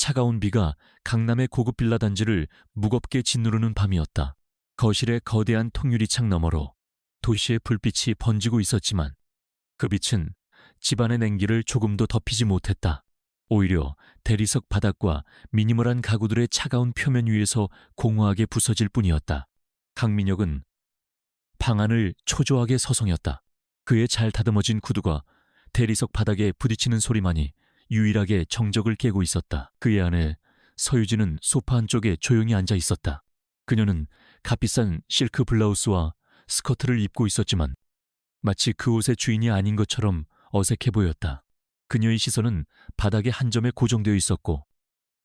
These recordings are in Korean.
차가운 비가 강남의 고급 빌라 단지를 무겁게 짓누르는 밤이었다. 거실의 거대한 통유리창 너머로 도시의 불빛이 번지고 있었지만 그 빛은 집안의 냉기를 조금도 덮이지 못했다. 오히려 대리석 바닥과 미니멀한 가구들의 차가운 표면 위에서 공허하게 부서질 뿐이었다. 강민혁은 방 안을 초조하게 서성였다. 그의 잘 다듬어진 구두가 대리석 바닥에 부딪히는 소리만이 유일하게 정적을 깨고 있었다. 그의 아내 서유진은 소파 한쪽에 조용히 앉아 있었다. 그녀는 값비싼 실크 블라우스와 스커트를 입고 있었지만 마치 그 옷의 주인이 아닌 것처럼 어색해 보였다. 그녀의 시선은 바닥의 한 점에 고정되어 있었고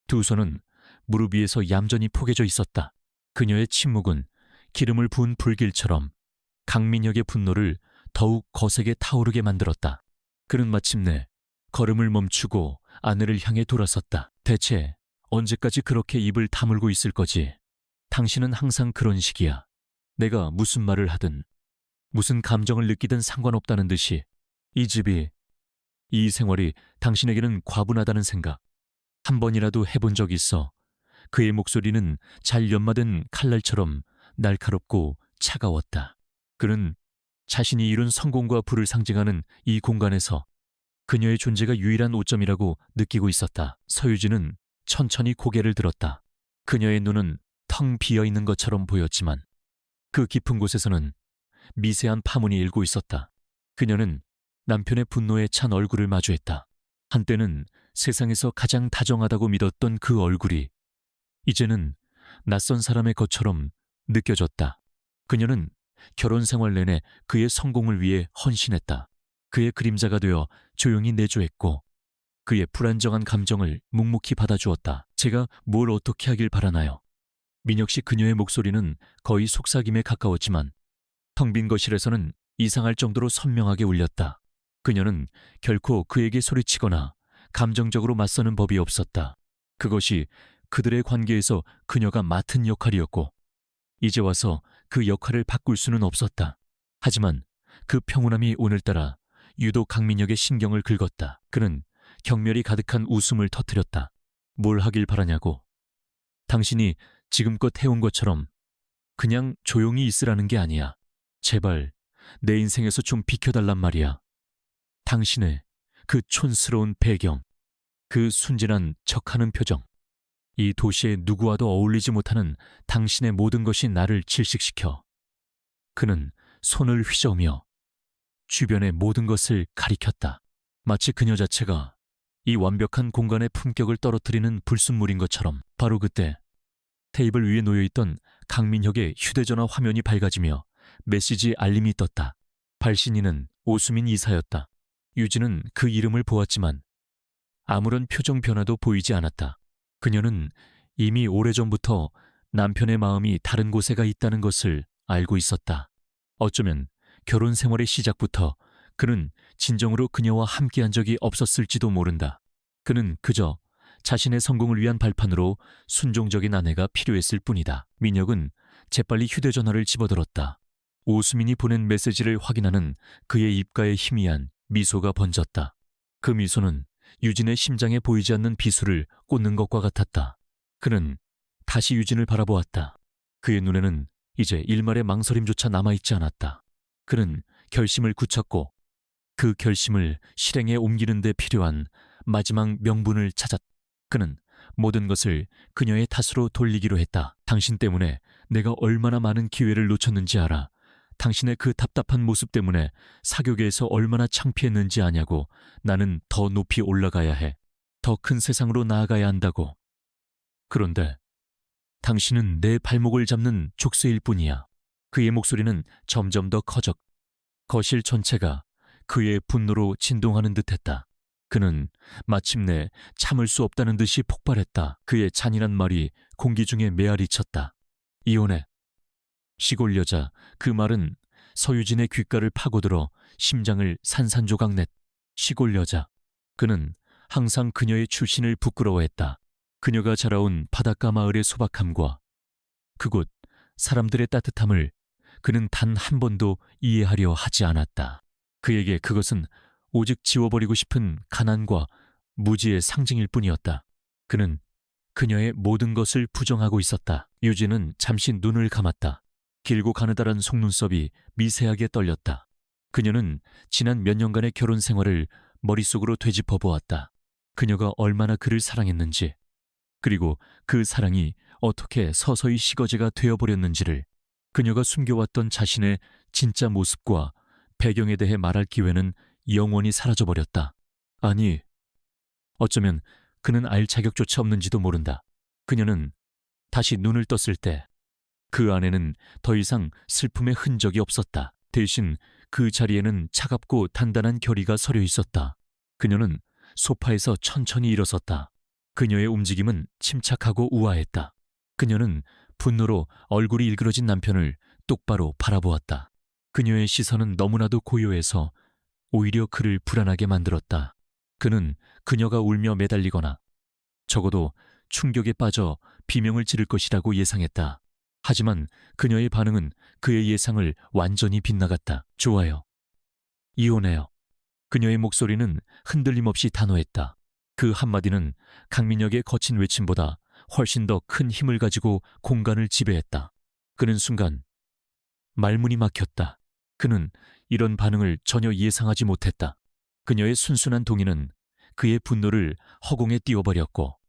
두 손은 무릎 위에서 얌전히 포개져 있었다. 그녀의 침묵은 기름을 부은 불길처럼 강민혁의 분노를 더욱 거세게 타오르게 만들었다. 그는 마침내 걸음을 멈추고 아내를 향해 돌아섰다. 대체 언제까지 그렇게 입을 다물고 있을 거지? 당신은 항상 그런 식이야. 내가 무슨 말을 하든 무슨 감정을 느끼든 상관없다는 듯이 이 집이, 이 생활이 당신에게는 과분하다는 생각 한 번이라도 해본 적 있어? 그의 목소리는 잘 연마된 칼날처럼 날카롭고 차가웠다. 그는 자신이 이룬 성공과 부를 상징하는 이 공간에서 그녀의 존재가 유일한 오점이라고 느끼고 있었다. 서유진은 천천히 고개를 들었다. 그녀의 눈은 텅 비어있는 것처럼 보였지만 그 깊은 곳에서는 미세한 파문이 일고 있었다. 그녀는 남편의 분노에 찬 얼굴을 마주했다. 한때는 세상에서 가장 다정하다고 믿었던 그 얼굴이 이제는 낯선 사람의 것처럼 느껴졌다. 그녀는 결혼 생활 내내 그의 성공을 위해 헌신했다. 그의 그림자가 되어 조용히 내조했고 그의 불안정한 감정을 묵묵히 받아주었다. 제가 뭘 어떻게 하길 바라나요? 민혁 씨 그녀의 목소리는 거의 속삭임에 가까웠지만 텅 빈 거실에서는 이상할 정도로 선명하게 울렸다. 그녀는 결코 그에게 소리치거나 감정적으로 맞서는 법이 없었다. 그것이 그들의 관계에서 그녀가 맡은 역할이었고 이제 와서 그 역할을 바꿀 수는 없었다. 하지만 그 평온함이 오늘따라 유독 강민혁의 신경을 긁었다. 그는 경멸이 가득한 웃음을 터뜨렸다. 뭘 하길 바라냐고. 당신이 지금껏 해온 것처럼 그냥 조용히 있으라는 게 아니야. 제발 내 인생에서 좀 비켜달란 말이야. 당신의 그 촌스러운 배경, 그 순진한 척하는 표정, 이 도시의 누구와도 어울리지 못하는 당신의 모든 것이 나를 질식시켜. 그는 손을 휘저으며 주변의 모든 것을 가리켰다. 마치 그녀 자체가 이 완벽한 공간의 품격을 떨어뜨리는 불순물인 것처럼. 바로 그때 테이블 위에 놓여있던 강민혁의 휴대전화 화면이 밝아지며 메시지 알림이 떴다. 발신인은 오수민 이사였다. 유진은 그 이름을 보았지만 아무런 표정 변화도 보이지 않았다. 그녀는 이미 오래전부터 남편의 마음이 다른 곳에 가 있다는 것을 알고 있었다. 어쩌면 결혼 생활의 시작부터 그는 진정으로 그녀와 함께한 적이 없었을지도 모른다. 그는 그저 자신의 성공을 위한 발판으로 순종적인 아내가 필요했을 뿐이다. 민혁은 재빨리 휴대전화를 집어들었다. 오수민이 보낸 메시지를 확인하는 그의 입가에 희미한 미소가 번졌다. 그 미소는 유진의 심장에 보이지 않는 비수를 꽂는 것과 같았다. 그는 다시 유진을 바라보았다. 그의 눈에는 이제 일말의 망설임조차 남아있지 않았다. 그는 결심을 굳혔고 그 결심을 실행에 옮기는 데 필요한 마지막 명분을 찾았다. 그는 모든 것을 그녀의 탓으로 돌리기로 했다. 당신 때문에 내가 얼마나 많은 기회를 놓쳤는지 알아. 당신의 그 답답한 모습 때문에 사교계에서 얼마나 창피했는지 아냐고. 나는 더 높이 올라가야 해. 더 큰 세상으로 나아가야 한다고. 그런데 당신은 내 발목을 잡는 족쇄일 뿐이야. 그의 목소리는 점점 더 커져 거실 전체가 그의 분노로 진동하는 듯했다. 그는 마침내 참을 수 없다는 듯이 폭발했다. 그의 잔인한 말이 공기 중에 메아리 쳤다. 이혼해. 시골 여자, 그 말은 서유진의 귓가를 파고들어 심장을 산산조각 냈. 시골 여자. 그는 항상 그녀의 출신을 부끄러워했다. 그녀가 자라온 바닷가 마을의 소박함과 그곳 사람들의 따뜻함을 그는 단 한 번도 이해하려 하지 않았다. 그에게 그것은 오직 지워버리고 싶은 가난과 무지의 상징일 뿐이었다. 그는 그녀의 모든 것을 부정하고 있었다. 유진은 잠시 눈을 감았다. 길고 가느다란 속눈썹이 미세하게 떨렸다. 그녀는 지난 몇 년간의 결혼 생활을 머릿속으로 되짚어 보았다. 그녀가 얼마나 그를 사랑했는지, 그리고 그 사랑이 어떻게 서서히 시거제가 되어버렸는지를. 그녀가 숨겨왔던 자신의 진짜 모습과 배경에 대해 말할 기회는 영원히 사라져버렸다. 아니, 어쩌면 그는 알 자격조차 없는지도 모른다. 그녀는 다시 눈을 떴을 때 그 안에는 더 이상 슬픔의 흔적이 없었다. 대신 그 자리에는 차갑고 단단한 결의가 서려 있었다. 그녀는 소파에서 천천히 일어섰다. 그녀의 움직임은 침착하고 우아했다. 그녀는 분노로 얼굴이 일그러진 남편을 똑바로 바라보았다. 그녀의 시선은 너무나도 고요해서 오히려 그를 불안하게 만들었다. 그는 그녀가 울며 매달리거나 적어도 충격에 빠져 비명을 지를 것이라고 예상했다. 하지만 그녀의 반응은 그의 예상을 완전히 빗나갔다. 좋아요. 이혼해요. 그녀의 목소리는 흔들림 없이 단호했다. 그 한마디는 강민혁의 거친 외침보다 훨씬 더 큰 힘을 가지고 공간을 지배했다. 그는 순간 말문이 막혔다. 그는 이런 반응을 전혀 예상하지 못했다. 그녀의 순순한 동의는 그의 분노를 허공에 띄워버렸고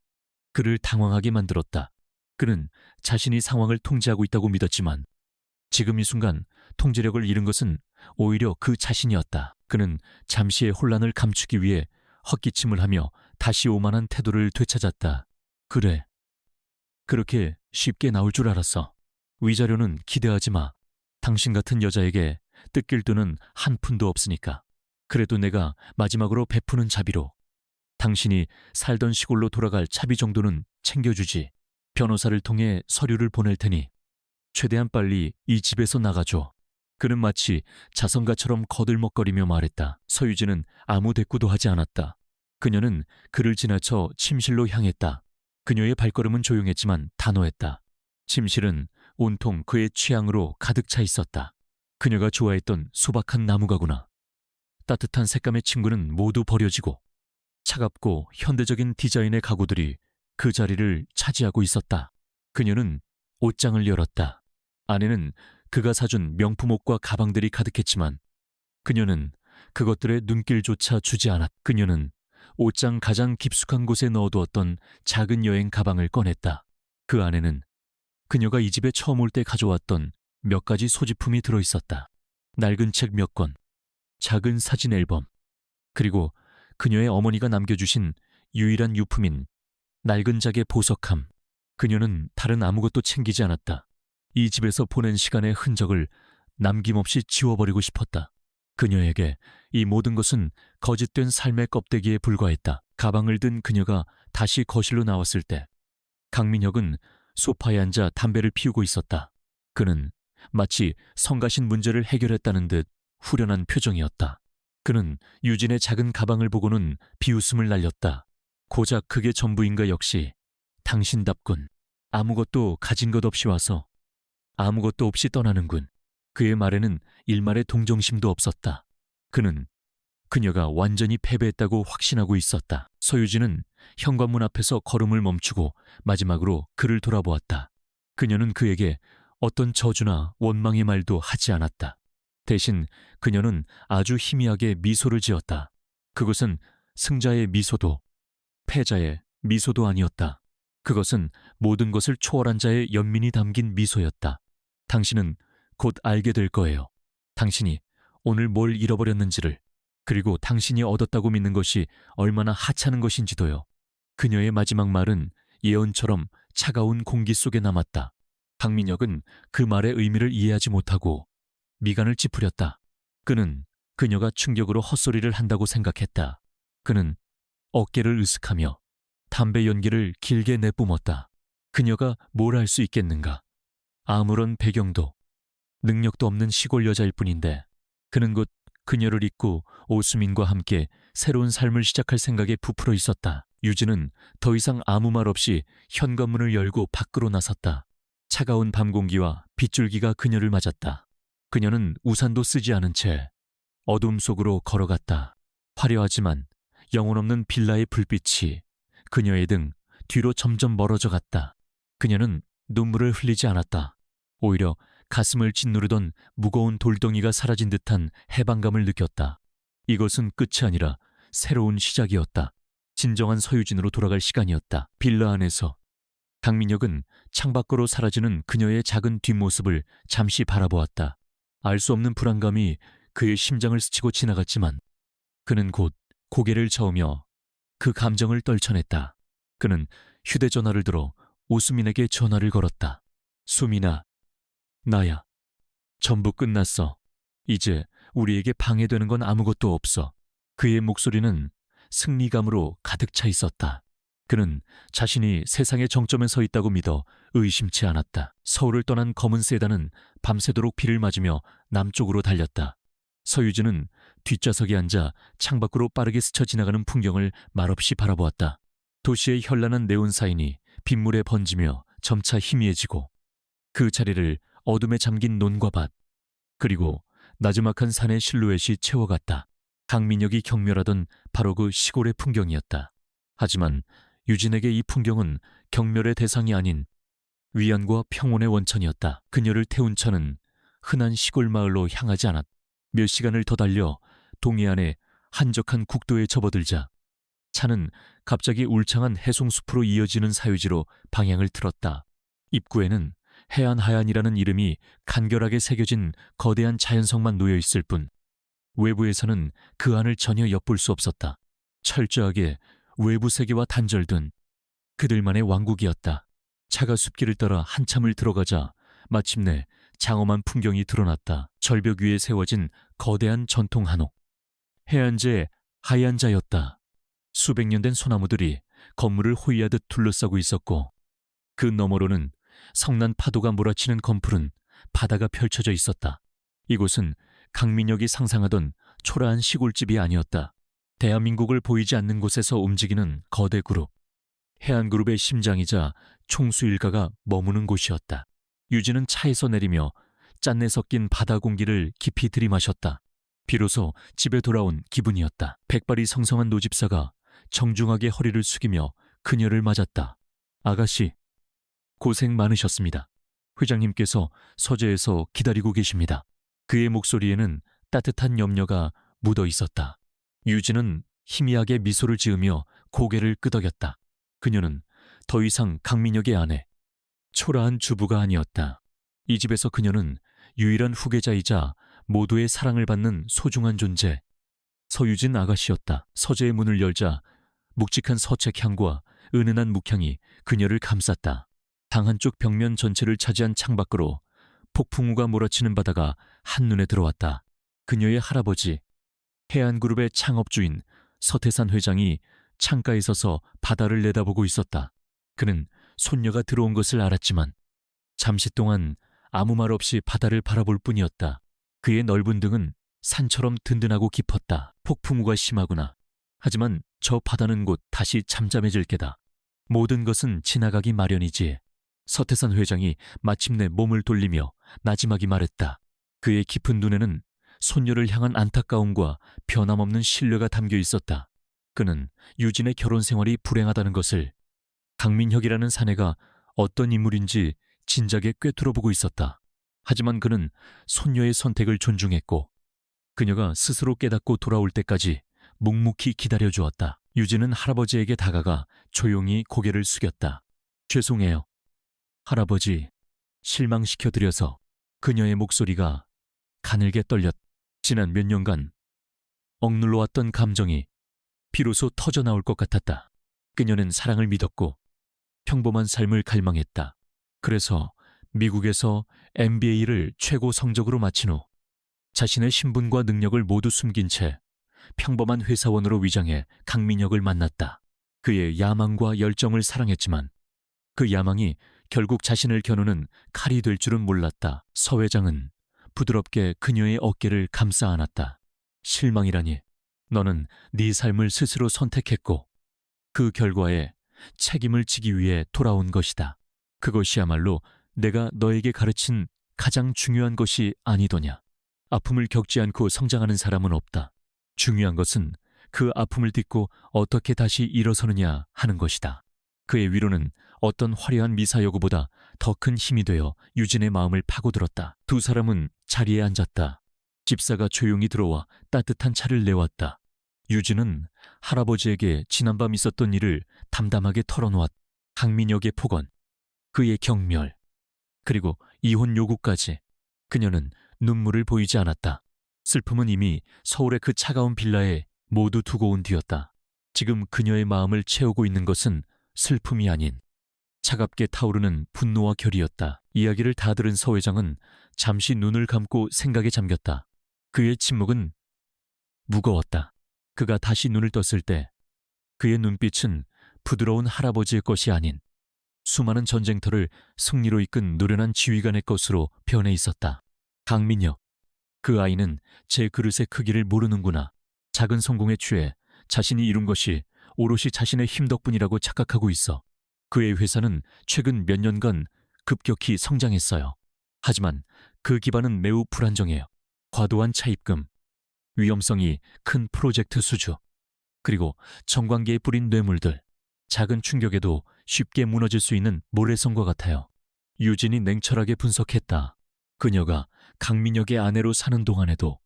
그를 당황하게 만들었다. 그는 자신이 상황을 통제하고 있다고 믿었지만 지금 이 순간 통제력을 잃은 것은 오히려 그 자신이었다. 그는 잠시의 혼란을 감추기 위해 헛기침을 하며 다시 오만한 태도를 되찾았다. 그래. 그렇게 쉽게 나올 줄 알았어. 위자료는 기대하지 마. 당신 같은 여자에게 뜯길 돈은 한 푼도 없으니까. 그래도 내가 마지막으로 베푸는 자비로 당신이 살던 시골로 돌아갈 차비 정도는 챙겨주지. 변호사를 통해 서류를 보낼 테니 최대한 빨리 이 집에서 나가줘. 그는 마치 자선가처럼 거들먹거리며 말했다. 서유진은 아무 대꾸도 하지 않았다. 그녀는 그를 지나쳐 침실로 향했다. 그녀의 발걸음은 조용했지만 단호했다. 침실은 온통 그의 취향으로 가득 차 있었다. 그녀가 좋아했던 소박한 나무가구나. 따뜻한 색감의 침구는 모두 버려지고 차갑고 현대적인 디자인의 가구들이 그 자리를 차지하고 있었다. 그녀는 옷장을 열었다. 안에는 그가 사준 명품 옷과 가방들이 가득했지만 그녀는 그것들의 눈길조차 주지 않았다. 그녀는 옷장 가장 깊숙한 곳에 넣어두었던 작은 여행 가방을 꺼냈다. 그 안에는 그녀가 이 집에 처음 올 때 가져왔던 몇 가지 소지품이 들어있었다. 낡은 책 몇 권, 작은 사진 앨범, 그리고 그녀의 어머니가 남겨주신 유일한 유품인 낡은 작의 보석함. 그녀는 다른 아무것도 챙기지 않았다. 이 집에서 보낸 시간의 흔적을 남김없이 지워버리고 싶었다. 그녀에게 이 모든 것은 거짓된 삶의 껍데기에 불과했다. 가방을 든 그녀가 다시 거실로 나왔을 때 강민혁은 소파에 앉아 담배를 피우고 있었다. 그는 마치 성가신 문제를 해결했다는 듯 후련한 표정이었다. 그는 유진의 작은 가방을 보고는 비웃음을 날렸다. 고작 그게 전부인가. 역시 당신답군. 아무것도 가진 것 없이 와서 아무것도 없이 떠나는군. 그의 말에는 일말의 동정심도 없었다. 그는 그녀가 완전히 패배했다고 확신하고 있었다. 서유진은 현관문 앞에서 걸음을 멈추고 마지막으로 그를 돌아보았다. 그녀는 그에게 어떤 저주나 원망의 말도 하지 않았다. 대신 그녀는 아주 희미하게 미소를 지었다. 그것은 승자의 미소도 패자의 미소도 아니었다. 그것은 모든 것을 초월한 자의 연민이 담긴 미소였다. 당신은 곧 알게 될 거예요. 당신이 오늘 뭘 잃어버렸는지를, 그리고 당신이 얻었다고 믿는 것이 얼마나 하찮은 것인지도요. 그녀의 마지막 말은 예언처럼 차가운 공기 속에 남았다. 박민혁은 그 말의 의미를 이해하지 못하고 미간을 찌푸렸다. 그는 그녀가 충격으로 헛소리를 한다고 생각했다. 그는 어깨를 으쓱하며 담배 연기를 길게 내뿜었다. 그녀가 뭘 할 수 있겠는가? 아무런 배경도 능력도 없는 시골 여자일 뿐인데 그는 곧 그녀를 잊고 오수민과 함께 새로운 삶을 시작할 생각에 부풀어 있었다. 유진은 더 이상 아무 말 없이 현관문을 열고 밖으로 나섰다. 차가운 밤 공기와 빗줄기가 그녀를 맞았다. 그녀는 우산도 쓰지 않은 채 어둠 속으로 걸어갔다. 화려하지만 영혼 없는 빌라의 불빛이 그녀의 등 뒤로 점점 멀어져 갔다. 그녀는 눈물을 흘리지 않았다. 오히려 가슴을 짓누르던 무거운 돌덩이가 사라진 듯한 해방감을 느꼈다. 이것은 끝이 아니라 새로운 시작이었다. 진정한 서유진으로 돌아갈 시간이었다. 빌라 안에서 강민혁은 창밖으로 사라지는 그녀의 작은 뒷모습을 잠시 바라보았다. 알 수 없는 불안감이 그의 심장을 스치고 지나갔지만 그는 곧 고개를 저으며 그 감정을 떨쳐냈다. 그는 휴대전화를 들어 오수민에게 전화를 걸었다. 수민아, 나야. 전부 끝났어. 이제 우리에게 방해되는 건 아무것도 없어. 그의 목소리는 승리감으로 가득 차 있었다. 그는 자신이 세상의 정점에 서 있다고 믿어 의심치 않았다. 서울을 떠난 검은 세단은 밤새도록 비를 맞으며 남쪽으로 달렸다. 서유진은 뒷좌석에 앉아 창밖으로 빠르게 스쳐 지나가는 풍경을 말없이 바라보았다. 도시의 현란한 네온사인이 빗물에 번지며 점차 희미해지고 그 자리를 어둠에 잠긴 논과 밭, 그리고 나지막한 산의 실루엣이 채워갔다. 강민혁이 경멸하던 바로 그 시골의 풍경이었다. 하지만 유진에게 이 풍경은 경멸의 대상이 아닌 위안과 평온의 원천이었다. 그녀를 태운 차는 흔한 시골 마을로 향하지 않았다. 몇 시간을 더 달려 동해안의 한적한 국도에 접어들자 차는 갑자기 울창한 해송숲으로 이어지는 사유지로 방향을 틀었다. 입구에는 해안하얀이라는 이름이 간결하게 새겨진 거대한 자연석만 놓여 있을 뿐 외부에서는 그 안을 전혀 엿볼 수 없었다. 철저하게 외부 세계와 단절된 그들만의 왕국이었다. 차가 숲길을 따라 한참을 들어가자 마침내 장엄한 풍경이 드러났다. 절벽 위에 세워진 거대한 전통 한옥. 해안제의 하얀자였다. 수백 년 된 소나무들이 건물을 호위하듯 둘러싸고 있었고 그 너머로는 성난 파도가 몰아치는 검푸른 바다가 펼쳐져 있었다. 이곳은 강민혁이 상상하던 초라한 시골집이 아니었다. 대한민국을 보이지 않는 곳에서 움직이는 거대 그룹. 해안그룹의 심장이자 총수 일가가 머무는 곳이었다. 유진은 차에서 내리며 짠내 섞인 바다 공기를 깊이 들이마셨다. 비로소 집에 돌아온 기분이었다. 백발이 성성한 노집사가 정중하게 허리를 숙이며 그녀를 맞았다. 아가씨, 고생 많으셨습니다. 회장님께서 서재에서 기다리고 계십니다. 그의 목소리에는 따뜻한 염려가 묻어 있었다. 유진은 희미하게 미소를 지으며 고개를 끄덕였다. 그녀는 더 이상 강민혁의 아내, 초라한 주부가 아니었다. 이 집에서 그녀는 유일한 후계자이자 모두의 사랑을 받는 소중한 존재, 서유진 아가씨였다. 서재의 문을 열자 묵직한 서책향과 은은한 묵향이 그녀를 감쌌다. 방 한쪽 벽면 전체를 차지한 창밖으로 폭풍우가 몰아치는 바다가 한눈에 들어왔다. 그녀의 할아버지, 해안그룹의 창업주인 서태산 회장이 창가에 서서 바다를 내다보고 있었다. 그는 손녀가 들어온 것을 알았지만 잠시 동안 아무 말 없이 바다를 바라볼 뿐이었다. 그의 넓은 등은 산처럼 든든하고 깊었다. 폭풍우가 심하구나. 하지만 저 바다는 곧 다시 잠잠해질 게다. 모든 것은 지나가기 마련이지. 서태산 회장이 마침내 몸을 돌리며 나지막이 말했다. 그의 깊은 눈에는 손녀를 향한 안타까움과 변함없는 신뢰가 담겨 있었다. 그는 유진의 결혼 생활이 불행하다는 것을, 강민혁이라는 사내가 어떤 인물인지 진작에 꿰뚫어보고 있었다. 하지만 그는 손녀의 선택을 존중했고 그녀가 스스로 깨닫고 돌아올 때까지 묵묵히 기다려주었다. 유진은 할아버지에게 다가가 조용히 고개를 숙였다. 죄송해요. 할아버지, 실망시켜드려서. 그녀의 목소리가 가늘게 떨렸다. 지난 몇 년간 억눌러왔던 감정이 비로소 터져나올 것 같았다. 그녀는 사랑을 믿었고 평범한 삶을 갈망했다. 그래서 미국에서 MBA를 최고 성적으로 마친 후 자신의 신분과 능력을 모두 숨긴 채 평범한 회사원으로 위장해 강민혁을 만났다. 그의 야망과 열정을 사랑했지만 그 야망이 결국 자신을 겨누는 칼이 될 줄은 몰랐다. 서 회장은 부드럽게 그녀의 어깨를 감싸 안았다. 실망이라니, 너는 네 삶을 스스로 선택했고 그 결과에 책임을 지기 위해 돌아온 것이다. 그것이야말로 내가 너에게 가르친 가장 중요한 것이 아니더냐. 아픔을 겪지 않고 성장하는 사람은 없다. 중요한 것은 그 아픔을 딛고 어떻게 다시 일어서느냐 하는 것이다. 그의 위로는 어떤 화려한 미사여구보다 더 큰 힘이 되어 유진의 마음을 파고들었다. 두 사람은 자리에 앉았다. 집사가 조용히 들어와 따뜻한 차를 내왔다. 유진은 할아버지에게 지난밤 있었던 일을 담담하게 털어놓았다. 강민혁의 폭언, 그의 경멸, 그리고 이혼 요구까지. 그녀는 눈물을 보이지 않았다. 슬픔은 이미 서울의 그 차가운 빌라에 모두 두고 온 뒤였다. 지금 그녀의 마음을 채우고 있는 것은 슬픔이 아닌 차갑게 타오르는 분노와 결이었다. 이야기를 다 들은 서 회장은 잠시 눈을 감고 생각에 잠겼다. 그의 침묵은 무거웠다. 그가 다시 눈을 떴을 때 그의 눈빛은 부드러운 할아버지의 것이 아닌 수많은 전쟁터를 승리로 이끈 노련한 지휘관의 것으로 변해 있었다. 강민혁, 그 아이는 제 그릇의 크기를 모르는구나. 작은 성공에 취해 자신이 이룬 것이 오롯이 자신의 힘 덕분이라고 착각하고 있어. 그의 회사는 최근 몇 년간 급격히 성장했어요. 하지만 그 기반은 매우 불안정해요. 과도한 차입금, 위험성이 큰 프로젝트 수주, 그리고 정관계에 뿌린 뇌물들. 작은 충격에도 쉽게 무너질 수 있는 모래성과 같아요. 유진이 냉철하게 분석했다. 그녀가 강민혁의 아내로 사는 동안에도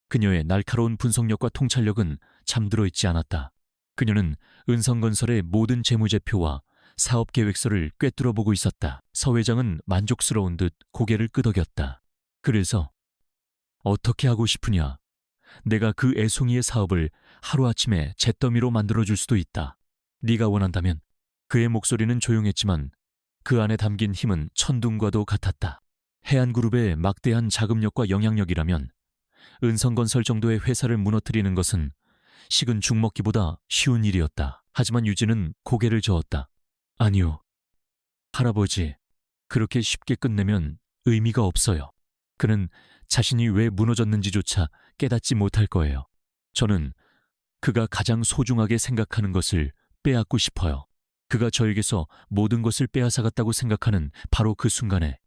그녀의 날카로운 분석력과 통찰력은 잠들어 있지 않았다. 그녀는 은성건설의 모든 재무제표와 사업계획서를 꿰뚫어 보고 있었다. 서 회장은 만족스러운 듯 고개를 끄덕였다. 그래서 어떻게 하고 싶으냐? 내가 그 애송이의 사업을 하루아침에 잿더미로 만들어줄 수도 있다. 네가 원한다면. 그의 목소리는 조용했지만 그 안에 담긴 힘은 천둥과도 같았다. 해안그룹의 막대한 자금력과 영향력이라면 은성건설 정도의 회사를 무너뜨리는 것은 식은 죽 먹기보다 쉬운 일이었다. 하지만 유진은 고개를 저었다. 아니요. 할아버지, 그렇게 쉽게 끝내면 의미가 없어요. 그는 자신이 왜 무너졌는지조차 깨닫지 못할 거예요. 저는 그가 가장 소중하게 생각하는 것을 빼앗고 싶어요. 그가 저에게서 모든 것을 빼앗아갔다고 생각하는 바로 그 순간에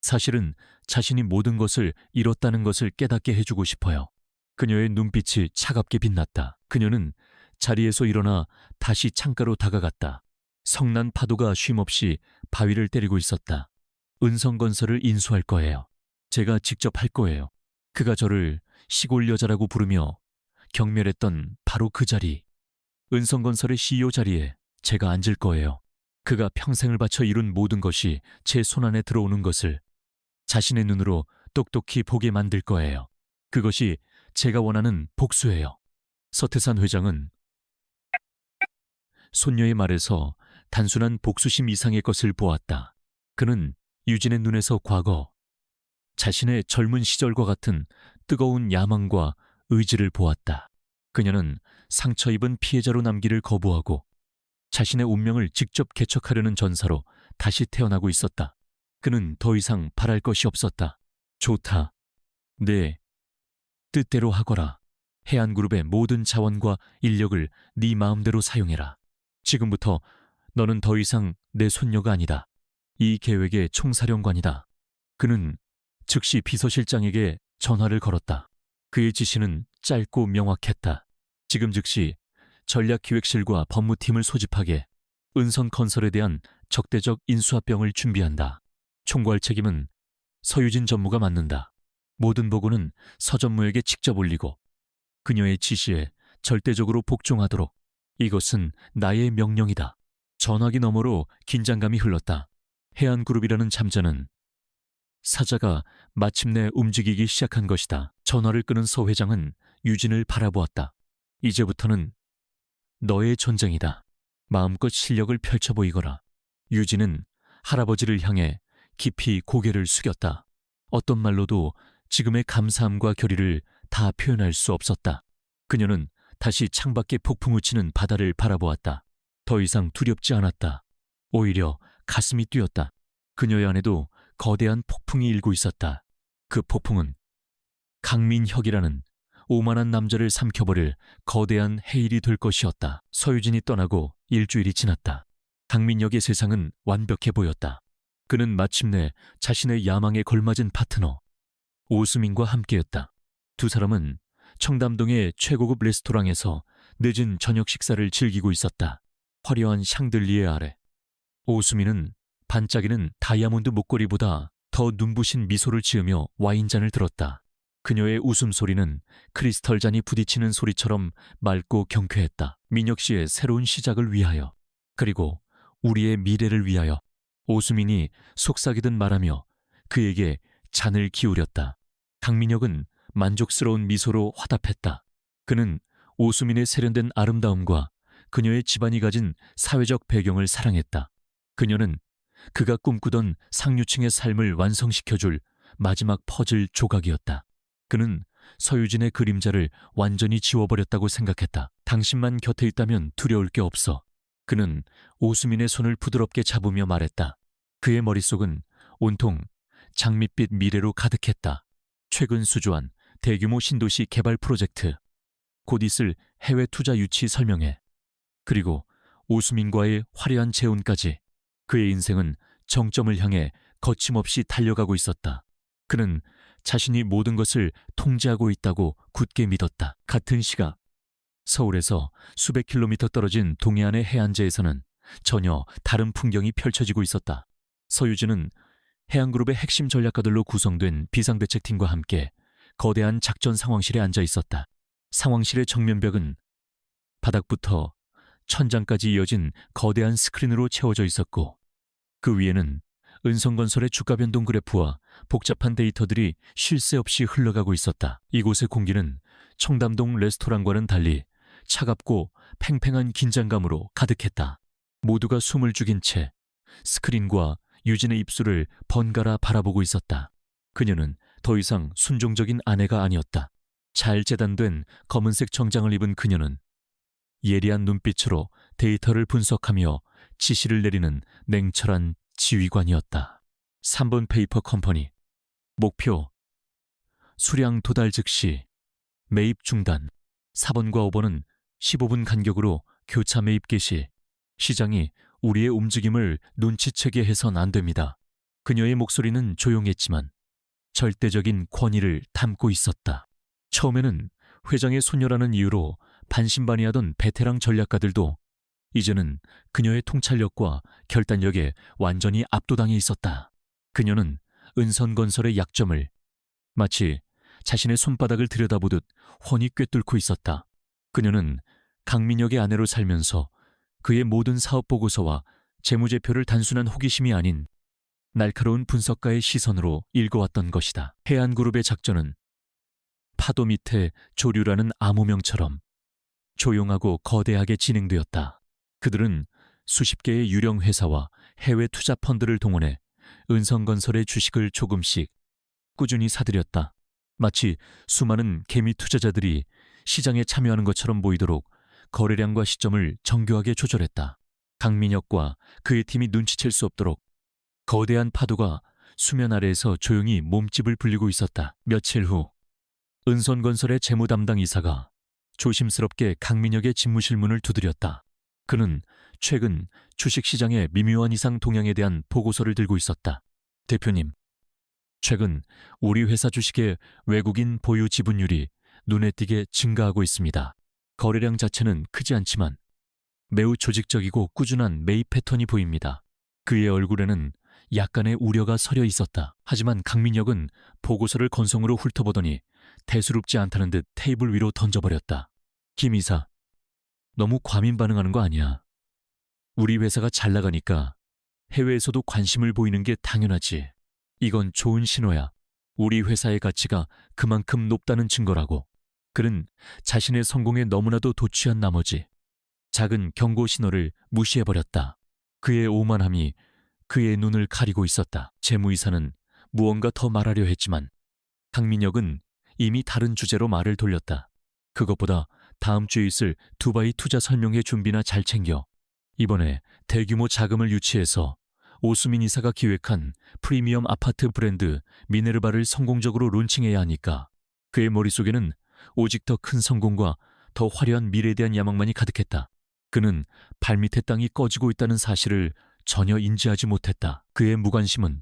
사실은 자신이 모든 것을 잃었다는 것을 깨닫게 해주고 싶어요. 그녀의 눈빛이 차갑게 빛났다. 그녀는 자리에서 일어나 다시 창가로 다가갔다. 성난 파도가 쉼없이 바위를 때리고 있었다. 은성건설을 인수할 거예요. 제가 직접 할 거예요. 그가 저를 시골 여자라고 부르며 경멸했던 바로 그 자리, 은성건설의 CEO 자리에 제가 앉을 거예요. 그가 평생을 바쳐 이룬 모든 것이 제 손안에 들어오는 것을 자신의 눈으로 똑똑히 보게 만들 거예요. 그것이 제가 원하는 복수예요. 서태산 회장은 손녀의 말에서 단순한 복수심 이상의 것을 보았다. 그는 유진의 눈에서 과거, 자신의 젊은 시절과 같은 뜨거운 야망과 의지를 보았다. 그녀는 상처 입은 피해자로 남기를 거부하고 자신의 운명을 직접 개척하려는 전사로 다시 태어나고 있었다. 그는 더 이상 바랄 것이 없었다. 좋다. 네 뜻대로 하거라. 해안그룹의 모든 자원과 인력을 네 마음대로 사용해라. 지금부터 너는 더 이상 내 손녀가 아니다. 이 계획의 총사령관이다. 그는 즉시 비서실장에게 전화를 걸었다. 그의 지시는 짧고 명확했다. 지금 즉시 전략기획실과 법무팀을 소집하게 은성건설에 대한 적대적 인수합병을 준비한다. 총괄 책임은 서유진 전무가 맡는다. 모든 보고는 서 전무에게 직접 올리고 그녀의 지시에 절대적으로 복종하도록. 이것은 나의 명령이다. 전화기 너머로 긴장감이 흘렀다. 해안그룹이라는 잠자는 사자가 마침내 움직이기 시작한 것이다. 전화를 끊은 서 회장은 유진을 바라보았다. 이제부터는 너의 전쟁이다. 마음껏 실력을 펼쳐 보이거라. 유진은 할아버지를 향해 깊이 고개를 숙였다. 어떤 말로도 지금의 감사함과 결의를 다 표현할 수 없었다. 그녀는 다시 창밖에 폭풍을 치는 바다를 바라보았다. 더 이상 두렵지 않았다. 오히려 가슴이 뛰었다. 그녀의 안에도 거대한 폭풍이 일고 있었다. 그 폭풍은 강민혁이라는 오만한 남자를 삼켜버릴 거대한 해일이 될 것이었다. 서유진이 떠나고 일주일이 지났다. 강민혁의 세상은 완벽해 보였다. 그는 마침내 자신의 야망에 걸맞은 파트너 오수민과 함께였다. 두 사람은 청담동의 최고급 레스토랑에서 늦은 저녁 식사를 즐기고 있었다. 화려한 샹들리에 아래 오수민은 반짝이는 다이아몬드 목걸이보다 더 눈부신 미소를 지으며 와인잔을 들었다. 그녀의 웃음소리는 크리스털 잔이 부딪히는 소리처럼 맑고 경쾌했다. 민혁 씨의 새로운 시작을 위하여, 그리고 우리의 미래를 위하여. 오수민이 속삭이듯 말하며 그에게 잔을 기울였다. 강민혁은 만족스러운 미소로 화답했다. 그는 오수민의 세련된 아름다움과 그녀의 집안이 가진 사회적 배경을 사랑했다. 그녀는 그가 꿈꾸던 상류층의 삶을 완성시켜줄 마지막 퍼즐 조각이었다. 그는 서유진의 그림자를 완전히 지워버렸다고 생각했다. 당신만 곁에 있다면 두려울 게 없어. 그는 오수민의 손을 부드럽게 잡으며 말했다. 그의 머릿속은 온통 장밋빛 미래로 가득했다. 최근 수주한 대규모 신도시 개발 프로젝트, 곧 있을 해외 투자 유치 설명회, 그리고 오수민과의 화려한 재혼까지. 그의 인생은 정점을 향해 거침없이 달려가고 있었다. 그는 자신이 모든 것을 통제하고 있다고 굳게 믿었다. 같은 시각, 서울에서 수백 킬로미터 떨어진 동해안의 해안제에서는 전혀 다른 풍경이 펼쳐지고 있었다. 서유진은 해안그룹의 핵심 전략가들로 구성된 비상대책팀과 함께 거대한 작전 상황실에 앉아 있었다. 상황실의 정면벽은 바닥부터 천장까지 이어진 거대한 스크린으로 채워져 있었고, 그 위에는 은성건설의 주가 변동 그래프와 복잡한 데이터들이 쉴 새 없이 흘러가고 있었다. 이곳의 공기는 청담동 레스토랑과는 달리 차갑고 팽팽한 긴장감으로 가득했다. 모두가 숨을 죽인 채 스크린과 유진의 입술을 번갈아 바라보고 있었다. 그녀는 더 이상 순종적인 아내가 아니었다. 잘 재단된 검은색 정장을 입은 그녀는 예리한 눈빛으로 데이터를 분석하며 지시를 내리는 냉철한 지휘관이었다. 3번 페이퍼 컴퍼니. 목표: 수량 도달 즉시 매입 중단. 4번과 5번은 15분 간격으로 교차 매입 개시. 시장이 우리의 움직임을 눈치채게 해선 안 됩니다. 그녀의 목소리는 조용했지만 절대적인 권위를 담고 있었다. 처음에는 회장의 소녀라는 이유로 반신반의하던 베테랑 전략가들도 이제는 그녀의 통찰력과 결단력에 완전히 압도당해 있었다. 그녀는 은선건설의 약점을 마치 자신의 손바닥을 들여다보듯 훤히 꿰뚫고 있었다. 그녀는 강민혁의 아내로 살면서 그의 모든 사업 보고서와 재무제표를 단순한 호기심이 아닌 날카로운 분석가의 시선으로 읽어왔던 것이다. 해안그룹의 작전은 파도 밑에 조류라는 암호명처럼 조용하고 거대하게 진행되었다. 그들은 수십 개의 유령 회사와 해외 투자 펀드를 동원해 은성건설의 주식을 조금씩 꾸준히 사들였다. 마치 수많은 개미 투자자들이 시장에 참여하는 것처럼 보이도록 거래량과 시점을 정교하게 조절했다. 강민혁과 그의 팀이 눈치챌 수 없도록 거대한 파도가 수면 아래에서 조용히 몸집을 불리고 있었다. 며칠 후 은선건설의 재무 담당 이사가 조심스럽게 강민혁의 집무실 문을 두드렸다. 그는 최근 주식시장의 미묘한 이상 동향에 대한 보고서를 들고 있었다. 대표님, 최근 우리 회사 주식의 외국인 보유 지분율이 눈에 띄게 증가하고 있습니다. 거래량 자체는 크지 않지만 매우 조직적이고 꾸준한 매입 패턴이 보입니다. 그의 얼굴에는 약간의 우려가 서려 있었다. 하지만 강민혁은 보고서를 건성으로 훑어보더니 대수롭지 않다는 듯 테이블 위로 던져버렸다. 김 이사, 너무 과민 반응하는 거 아니야. 우리 회사가 잘 나가니까 해외에서도 관심을 보이는 게 당연하지. 이건 좋은 신호야. 우리 회사의 가치가 그만큼 높다는 증거라고. 그는 자신의 성공에 너무나도 도취한 나머지 작은 경고 신호를 무시해버렸다. 그의 오만함이 그의 눈을 가리고 있었다. 재무이사는 무언가 더 말하려 했지만 강민혁은 이미 다른 주제로 말을 돌렸다. 그것보다 다음 주에 있을 두바이 투자 설명회 준비나 잘 챙겨. 이번에 대규모 자금을 유치해서 오수민 이사가 기획한 프리미엄 아파트 브랜드 미네르바를 성공적으로 론칭해야 하니까. 그의 머릿속에는 오직 더 큰 성공과 더 화려한 미래에 대한 야망만이 가득했다. 그는 발밑의 땅이 꺼지고 있다는 사실을 전혀 인지하지 못했다. 그의 무관심은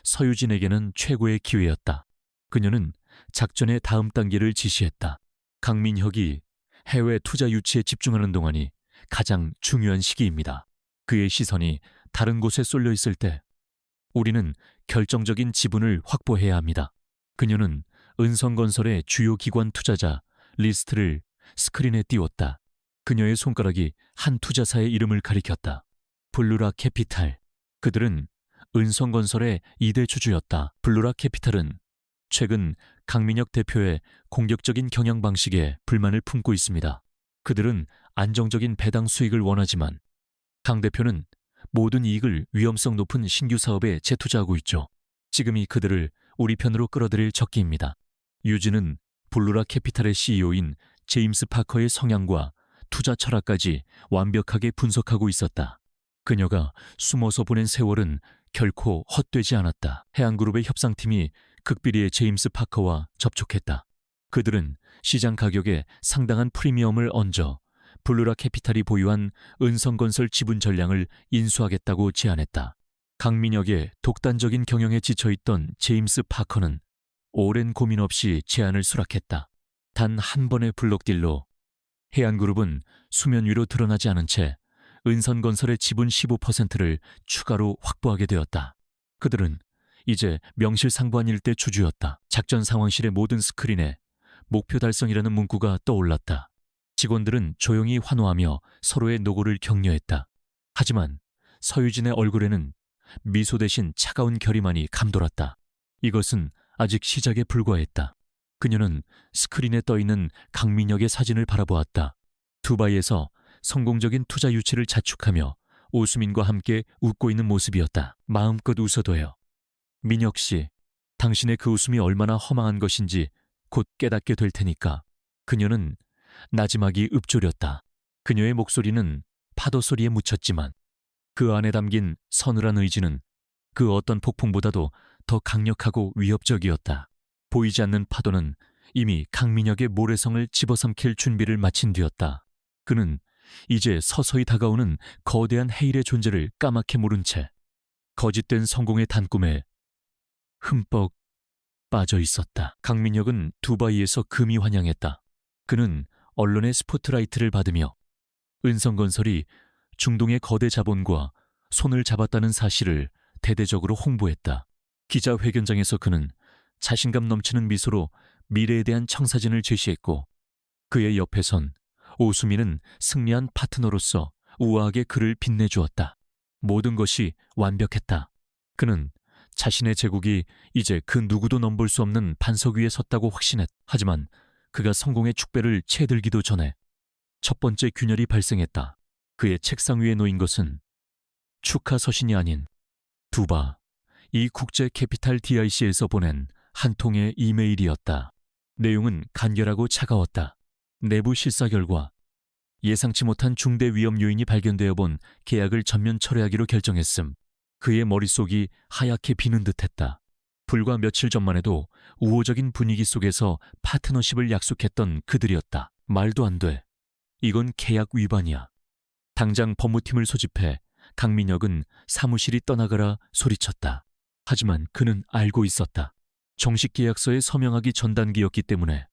서유진에게는 최고의 기회였다. 그녀는 작전의 다음 단계를 지시했다. 강민혁이 해외 투자 유치에 집중하는 동안이 가장 중요한 시기입니다. 그의 시선이 다른 곳에 쏠려 있을 때 우리는 결정적인 지분을 확보해야 합니다. 그녀는 은성건설의 주요 기관 투자자 리스트를 스크린에 띄웠다. 그녀의 손가락이 한 투자사의 이름을 가리켰다. 블루라 캐피탈. 그들은 은성건설의 2대 주주였다. 블루라 캐피탈은 최근 강민혁 대표의 공격적인 경영 방식에 불만을 품고 있습니다. 그들은 안정적인 배당 수익을 원하지만 강 대표는 모든 이익을 위험성 높은 신규 사업에 재투자하고 있죠. 지금이 그들을 우리 편으로 끌어들일 적기입니다. 유진은 블루라 캐피탈의 CEO인 제임스 파커의 성향과 투자 철학까지 완벽하게 분석하고 있었다. 그녀가 숨어서 보낸 세월은 결코 헛되지 않았다. 해안그룹의 협상팀이 극비리의 제임스 파커와 접촉했다. 그들은 시장 가격에 상당한 프리미엄을 얹어 블루라 캐피탈이 보유한 은성건설 지분 전량을 인수하겠다고 제안했다. 강민혁의 독단적인 경영에 지쳐있던 제임스 파커는 오랜 고민 없이 제안을 수락했다. 단 한 번의 블록딜로 해안그룹은 수면 위로 드러나지 않은 채 은성건설의 지분 15%를 추가로 확보하게 되었다. 그들은 이제 명실상부한 일대 주주였다. 작전 상황실의 모든 스크린에 목표 달성이라는 문구가 떠올랐다. 직원들은 조용히 환호하며 서로의 노고를 격려했다. 하지만 서유진의 얼굴에는 미소 대신 차가운 결의만이 감돌았다. 이것은 아직 시작에 불과했다. 그녀는 스크린에 떠있는 강민혁의 사진을 바라보았다. 두바이에서 성공적인 투자 유치를 자축하며 오수민과 함께 웃고 있는 모습이었다. 마음껏 웃어둬요. 민혁 씨, 당신의 그 웃음이 얼마나 허망한 것인지 곧 깨닫게 될 테니까. 그녀는 나지막이 읊조렸다. 그녀의 목소리는 파도 소리에 묻혔지만 그 안에 담긴 서늘한 의지는 그 어떤 폭풍보다도 더 강력하고 위협적이었다. 보이지 않는 파도는 이미 강민혁의 모래성을 집어삼킬 준비를 마친 뒤였다. 그는 이제 서서히 다가오는 거대한 해일의 존재를 까맣게 모른 채 거짓된 성공의 단꿈에 흠뻑 빠져 있었다. 강민혁은 두바이에서 금이 환영했다. 그는 언론의 스포트라이트를 받으며 은성건설이 중동의 거대 자본과 손을 잡았다는 사실을 대대적으로 홍보했다. 기자회견장에서 그는 자신감 넘치는 미소로 미래에 대한 청사진을 제시했고 그의 옆에선 오수민은 승리한 파트너로서 우아하게 그를 빛내주었다. 모든 것이 완벽했다. 그는 자신의 제국이 이제 그 누구도 넘볼 수 없는 반석 위에 섰다고 확신했. 하지만 그가 성공의 축배를 채들기도 전에 첫 번째 균열이 발생했다. 그의 책상 위에 놓인 것은 축하 서신이 아닌 두바, 이 국제 캐피탈 DIC에서 보낸 한 통의 이메일이었다. 내용은 간결하고 차가웠다. 내부 실사 결과 예상치 못한 중대 위험 요인이 발견되어 본 계약을 전면 철회하기로 결정했음. 그의 머릿속이 하얗게 비는 듯했다. 불과 며칠 전만 해도 우호적인 분위기 속에서 파트너십을 약속했던 그들이었다. 말도 안 돼. 이건 계약 위반이야. 당장 법무팀을 소집해 강민혁은 사무실이 떠나가라 소리쳤다. 하지만 그는 알고 있었다. 정식 계약서에 서명하기 전 단계였기 때문에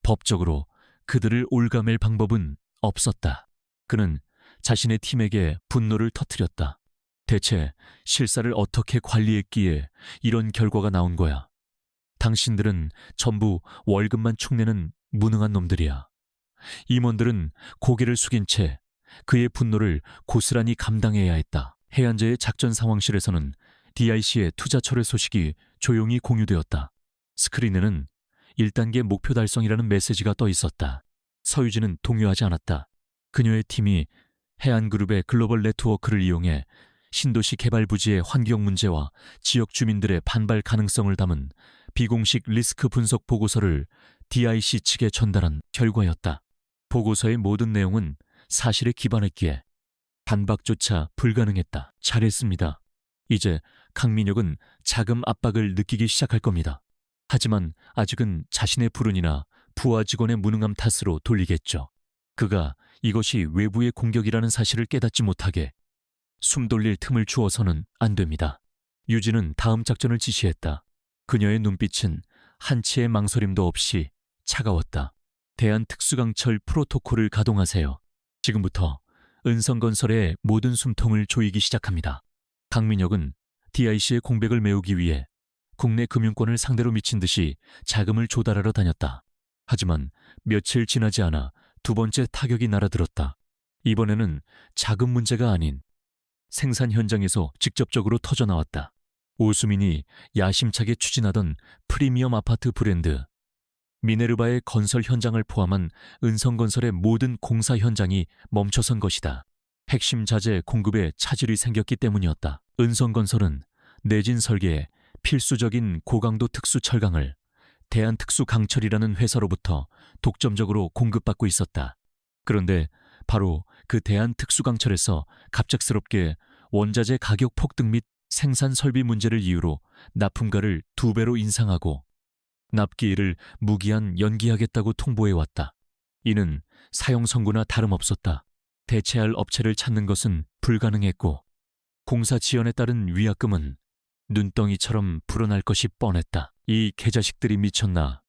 법적으로 그들을 올가맬 방법은 없었다. 그는 자신의 팀에게 분노를 터뜨렸다. 대체 실사를 어떻게 관리했기에 이런 결과가 나온 거야. 당신들은 전부 월급만 축내는 무능한 놈들이야. 임원들은 고개를 숙인 채 그의 분노를 고스란히 감당해야 했다. 해안제의 작전 상황실에서는 DIC의 투자 철회 소식이 조용히 공유되었다. 스크린에는 1단계 목표 달성이라는 메시지가 떠 있었다. 서유진은 동요하지 않았다. 그녀의 팀이 해안그룹의 글로벌 네트워크를 이용해 신도시 개발 부지의 환경 문제와 지역 주민들의 반발 가능성을 담은 비공식 리스크 분석 보고서를 DIC 측에 전달한 결과였다. 보고서의 모든 내용은 사실에 기반했기에 반박조차 불가능했다. 잘했습니다. 이제 강민혁은 자금 압박을 느끼기 시작할 겁니다. 하지만 아직은 자신의 불운이나 부하 직원의 무능함 탓으로 돌리겠죠. 그가 이것이 외부의 공격이라는 사실을 깨닫지 못하게 숨 돌릴 틈을 주어서는 안 됩니다. 유진은 다음 작전을 지시했다. 그녀의 눈빛은 한치의 망설임도 없이 차가웠다. 대한특수강철 프로토콜을 가동하세요. 지금부터 은성건설의 모든 숨통을 조이기 시작합니다. 강민혁은 DIC의 공백을 메우기 위해 국내 금융권을 상대로 미친 듯이 자금을 조달하러 다녔다. 하지만 며칠 지나지 않아 두 번째 타격이 날아들었다. 이번에는 자금 문제가 아닌 생산 현장에서 직접적으로 터져나왔다. 오수민이 야심차게 추진하던 프리미엄 아파트 브랜드 미네르바의 건설 현장을 포함한 은성건설의 모든 공사 현장이 멈춰선 것이다. 핵심 자재 공급에 차질이 생겼기 때문이었다. 은성건설은 내진 설계에 필수적인 고강도 특수 철강을 대한특수강철이라는 회사로부터 독점적으로 공급받고 있었다. 그런데 바로 그 대한특수강철에서 갑작스럽게 원자재 가격 폭등 및 생산 설비 문제를 이유로 납품가를 2배로 인상하고 납기일을 무기한 연기하겠다고 통보해왔다. 이는 사형 선고나 다름없었다. 대체할 업체를 찾는 것은 불가능했고 공사 지연에 따른 위약금은 눈덩이처럼 불어날 것이 뻔했다. 이 개자식들이 미쳤나.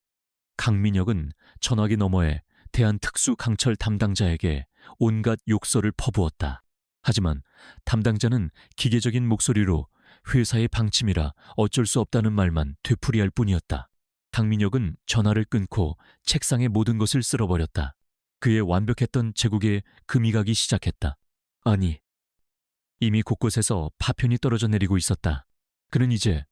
강민혁은 전화기 너머에 대한특수강철 담당자에게 온갖 욕설을 퍼부었다. 하지만 담당자는 기계적인 목소리로 회사의 방침이라 어쩔 수 없다는 말만 되풀이할 뿐이었다. 강민혁은 전화를 끊고 책상에 모든 것을 쓸어버렸다. 그의 완벽했던 제국에 금이 가기 시작했다. 아니, 이미 곳곳에서 파편이 떨어져 내리고 있었다. 그는 이제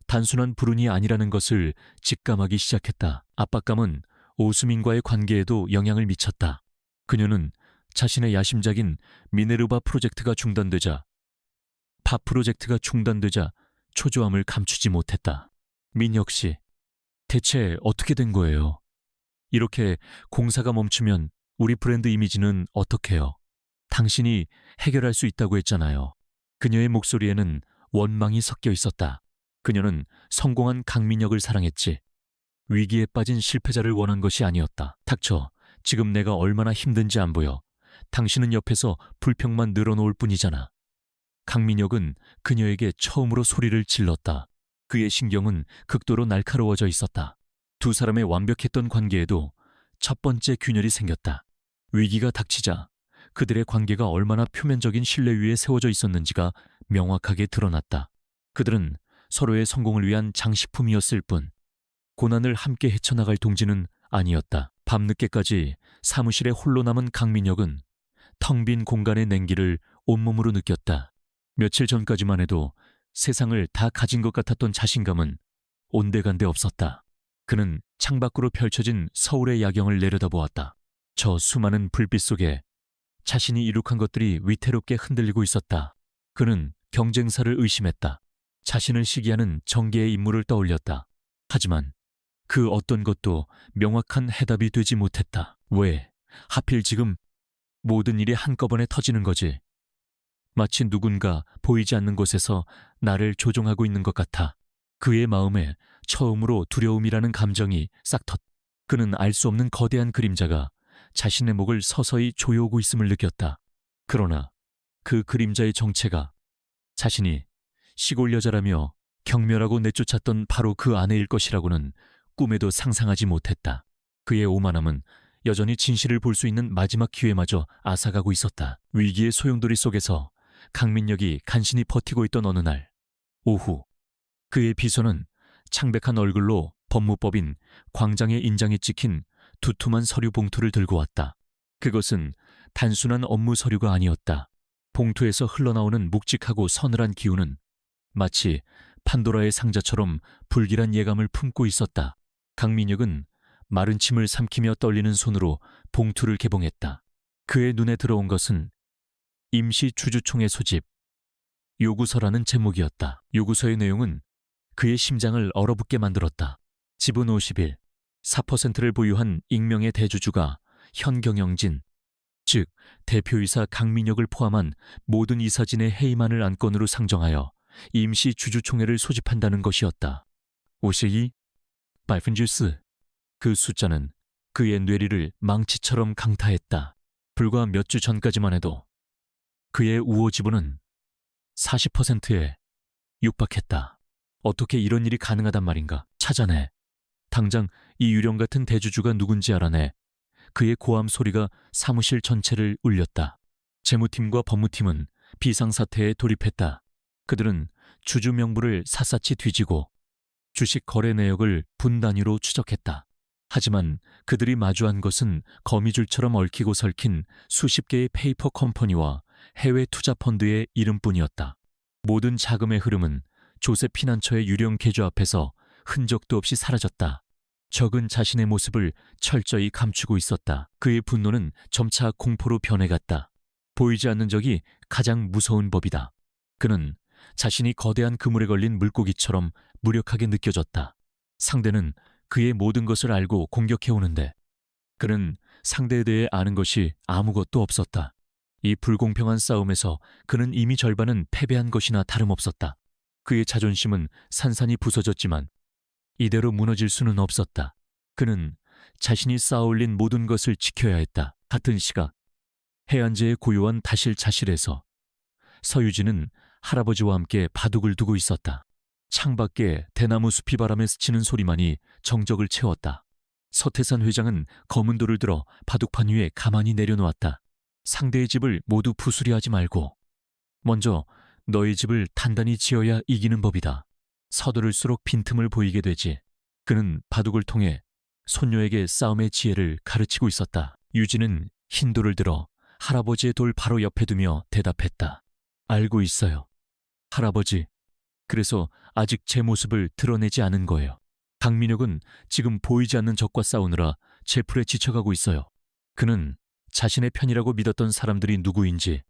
단순한 불운이 아니라는 것을 직감하기 시작했다. 압박감은 오수민과의 관계에도 영향을 미쳤다. 그녀는 자신의 야심작인 미네르바 프로젝트가 중단되자 초조함을 감추지 못했다. 민혁 씨, 대체 어떻게 된 거예요? 이렇게 공사가 멈추면 우리 브랜드 이미지는 어떡해요? 당신이 해결할 수 있다고 했잖아요. 그녀의 목소리에는 원망이 섞여 있었다. 그녀는 성공한 강민혁을 사랑했지. 위기에 빠진 실패자를 원한 것이 아니었다. 닥쳐. 지금 내가 얼마나 힘든지 안 보여. 당신은 옆에서 불평만 늘어놓을 뿐이잖아. 강민혁은 그녀에게 처음으로 소리를 질렀다. 그의 신경은 극도로 날카로워져 있었다. 두 사람의 완벽했던 관계에도 첫 번째 균열이 생겼다. 위기가 닥치자 그들의 관계가 얼마나 표면적인 신뢰 위에 세워져 있었는지가 명확하게 드러났다. 그들은 서로의 성공을 위한 장식품이었을 뿐 고난을 함께 헤쳐나갈 동지는 아니었다. 밤늦게까지 사무실에 홀로 남은 강민혁은 텅 빈 공간의 냉기를 온몸으로 느꼈다. 며칠 전까지만 해도 세상을 다 가진 것 같았던 자신감은 온데간데 없었다. 그는 창밖으로 펼쳐진 서울의 야경을 내려다보았다. 저 수많은 불빛 속에 자신이 이룩한 것들이 위태롭게 흔들리고 있었다. 그는 경쟁사를 의심했다. 자신을 시기하는 정계의 인물을 떠올렸다. 하지만 그 어떤 것도 명확한 해답이 되지 못했다. 왜? 하필 지금 모든 일이 한꺼번에 터지는 거지. 마치 누군가 보이지 않는 곳에서 나를 조종하고 있는 것 같아. 그의 마음에 처음으로 두려움이라는 감정이 싹텄. 그는 알 수 없는 거대한 그림자가 자신의 목을 서서히 조여오고 있음을 느꼈다. 그러나 그 그림자의 정체가 자신이 시골 여자라며 경멸하고 내쫓았던 바로 그 아내일 것이라고는 꿈에도 상상하지 못했다. 그의 오만함은 여전히 진실을 볼 수 있는 마지막 기회마저 앗아가고 있었다. 위기의 소용돌이 속에서 강민혁이 간신히 버티고 있던 어느 날 오후, 그의 비서는 창백한 얼굴로 법무법인 광장의 인장이 찍힌 두툼한 서류 봉투를 들고 왔다. 그것은 단순한 업무 서류가 아니었다. 봉투에서 흘러나오는 묵직하고 서늘한 기운은 마치 판도라의 상자처럼 불길한 예감을 품고 있었다. 강민혁은 마른 침을 삼키며 떨리는 손으로 봉투를 개봉했다. 그의 눈에 들어온 것은 임시 주주총회 소집 요구서라는 제목이었다. 요구서의 내용은 그의 심장을 얼어붙게 만들었다. 지분 50일, 4%를 보유한 익명의 대주주가 현경영진, 즉 대표이사 강민혁을 포함한 모든 이사진의 해임안을 안건으로 상정하여 임시 주주총회를 소집한다는 것이었다. 52%. 그 숫자는 그의 뇌리를 망치처럼 강타했다. 불과 몇 주 전까지만 해도 그의 우호 지분은 40%에 육박했다. 어떻게 이런 일이 가능하단 말인가? 찾아내. 당장 이 유령 같은 대주주가 누군지 알아내. 그의 고함 소리가 사무실 전체를 울렸다. 재무팀과 법무팀은 비상사태에 돌입했다. 그들은 주주 명부를 샅샅이 뒤지고 주식 거래 내역을 분 단위로 추적했다. 하지만 그들이 마주한 것은 거미줄처럼 얽히고 설킨 수십 개의 페이퍼 컴퍼니와 해외 투자 펀드의 이름뿐이었다. 모든 자금의 흐름은 조세 피난처의 유령 계좌 앞에서 흔적도 없이 사라졌다. 적은 자신의 모습을 철저히 감추고 있었다. 그의 분노는 점차 공포로 변해갔다. 보이지 않는 적이 가장 무서운 법이다. 그는 자신이 거대한 그물에 걸린 물고기처럼 무력하게 느껴졌다. 상대는 그의 모든 것을 알고 공격해오는데 그는 상대에 대해 아는 것이 아무것도 없었다. 이 불공평한 싸움에서 그는 이미 절반은 패배한 것이나 다름없었다. 그의 자존심은 산산이 부서졌지만 이대로 무너질 수는 없었다. 그는 자신이 쌓아올린 모든 것을 지켜야 했다. 같은 시각 해안제의 고요한 다실자실에서 서유진은 할아버지와 함께 바둑을 두고 있었다. 창밖에 대나무 숲이 바람에 스치는 소리만이 정적을 채웠다. 서태산 회장은 검은 돌을 들어 바둑판 위에 가만히 내려놓았다. 상대의 집을 모두 부수리하지 말고 먼저 너의 집을 단단히 지어야 이기는 법이다. 서두를수록 빈틈을 보이게 되지. 그는 바둑을 통해 손녀에게 싸움의 지혜를 가르치고 있었다. 유진은 흰 돌을 들어 할아버지의 돌 바로 옆에 두며 대답했다. 알고 있어요. 할아버지. 그래서 아직 제 모습을 드러내지 않은 거예요. 강민혁은 지금 보이지 않는 적과 싸우느라 제풀에 지쳐가고 있어요. 그는 자신의 편이라고 믿었던 사람들이 누구인지,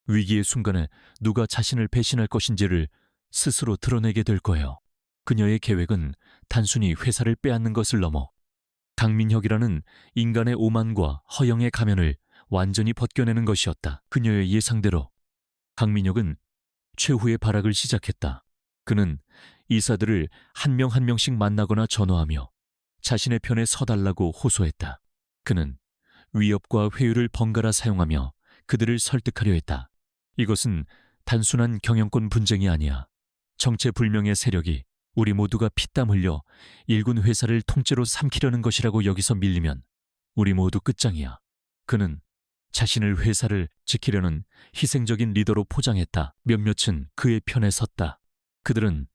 위기의 순간에 누가 자신을 배신할 것인지를 스스로 드러내게 될 거예요. 그녀의 계획은 단순히 회사를 빼앗는 것을 넘어 강민혁이라는 인간의 오만과 허영의 가면을 완전히 벗겨내는 것이었다. 그녀의 예상대로 강민혁은 최후의 발악을 시작했다. 그는 이사들을 한 명 한 명씩 만나거나 전화하며 자신의 편에 서달라고 호소했다. 그는 위협과 회유를 번갈아 사용하며 그들을 설득하려 했다. 이것은 단순한 경영권 분쟁이 아니야. 정체불명의 세력이 우리 모두가 피땀 흘려 일군 회사를 통째로 삼키려는 것이라고 여기서 밀리면 우리 모두 끝장이야. 그는 자신을 회사를 지키려는 희생적인 리더로 포장했다. 몇몇은 그의 편에 섰다. 그들은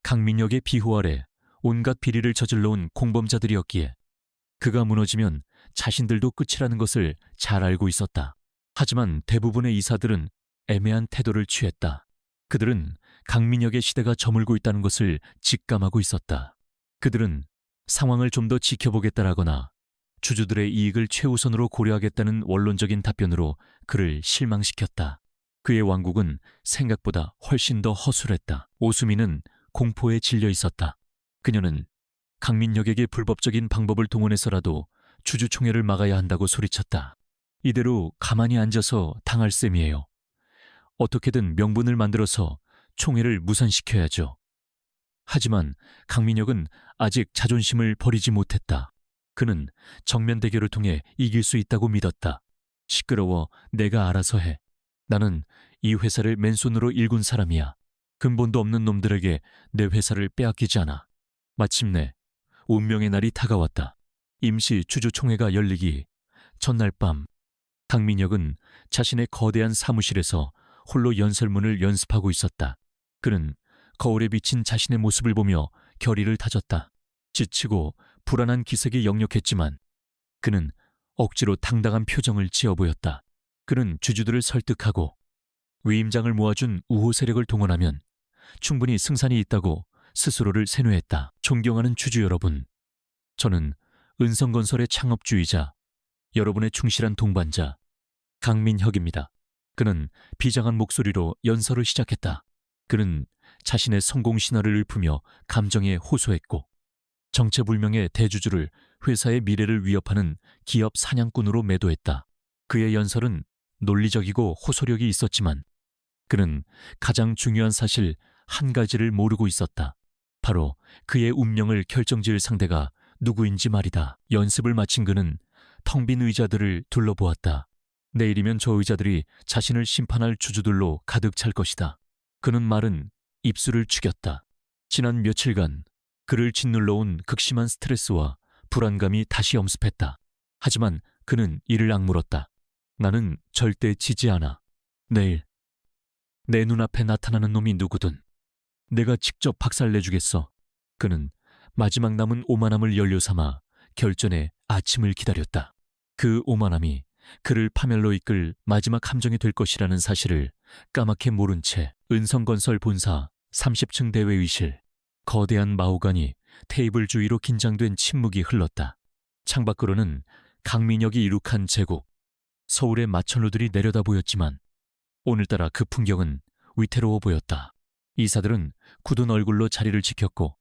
강민혁의 비호 아래 온갖 비리를 저질러온 공범자들이었기에 그가 무너지면 자신들도 끝이라는 것을 잘 알고 있었다. 하지만 대부분의 이사들은 애매한 태도를 취했다. 그들은 강민혁의 시대가 저물고 있다는 것을 직감하고 있었다. 그들은 상황을 좀 더 지켜보겠다라거나 주주들의 이익을 최우선으로 고려하겠다는 원론적인 답변으로 그를 실망시켰다. 그의 왕국은 생각보다 훨씬 더 허술했다. 오수미는 공포에 질려 있었다. 그녀는 강민혁에게 불법적인 방법을 동원해서라도 주주총회를 막아야 한다고 소리쳤다. 이대로 가만히 앉아서 당할 셈이에요. 어떻게든 명분을 만들어서 총회를 무산시켜야죠. 하지만 강민혁은 아직 자존심을 버리지 못했다. 그는 정면 대결을 통해 이길 수 있다고 믿었다. 시끄러워, 내가 알아서 해. 나는 이 회사를 맨손으로 일군 사람이야. 근본도 없는 놈들에게 내 회사를 빼앗기지 않아. 마침내 운명의 날이 다가왔다. 임시 주주총회가 열리기 전날 밤 강민혁은 자신의 거대한 사무실에서 홀로 연설문을 연습하고 있었다. 그는 거울에 비친 자신의 모습을 보며 결의를 다졌다. 지치고 불안한 기색이 역력했지만 그는 억지로 당당한 표정을 지어 보였다. 그는 주주들을 설득하고 위임장을 모아준 우호 세력을 동원하면 충분히 승산이 있다고 스스로를 세뇌했다. 존경하는 주주 여러분, 저는 은성건설의 창업주이자 여러분의 충실한 동반자 강민혁입니다. 그는 비장한 목소리로 연설을 시작했다. 그는 자신의 성공 신화를 읊으며 감정에 호소했고 정체불명의 대주주를 회사의 미래를 위협하는 기업 사냥꾼으로 매도했다. 그의 연설은 논리적이고 호소력이 있었지만 그는 가장 중요한 사실 한 가지를 모르고 있었다. 바로 그의 운명을 결정지을 상대가 누구인지 말이다. 연습을 마친 그는 텅 빈 의자들을 둘러보았다. 내일이면 저 의자들이 자신을 심판할 주주들로 가득 찰 것이다. 그는 말은 입술을 죽였다. 지난 며칠간 그를 짓눌러온 극심한 스트레스와 불안감이 다시 엄습했다. 하지만 그는 이를 악물었다. 나는 절대 지지 않아. 내일 내 눈앞에 나타나는 놈이 누구든 내가 직접 박살내주겠어. 그는 마지막 남은 오만함을 연료 삼아 결전의 아침을 기다렸다. 그 오만함이 그를 파멸로 이끌 마지막 함정이 될 것이라는 사실을 까맣게 모른 채 은성건설 본사 30층 대회의실, 거대한 마호간이 테이블 주위로 긴장된 침묵이 흘렀다. 창밖으로는 강민혁이 이룩한 제국, 서울의 마천루들이 내려다 보였지만 오늘따라 그 풍경은 위태로워 보였다. 이사들은 굳은 얼굴로 자리를 지켰고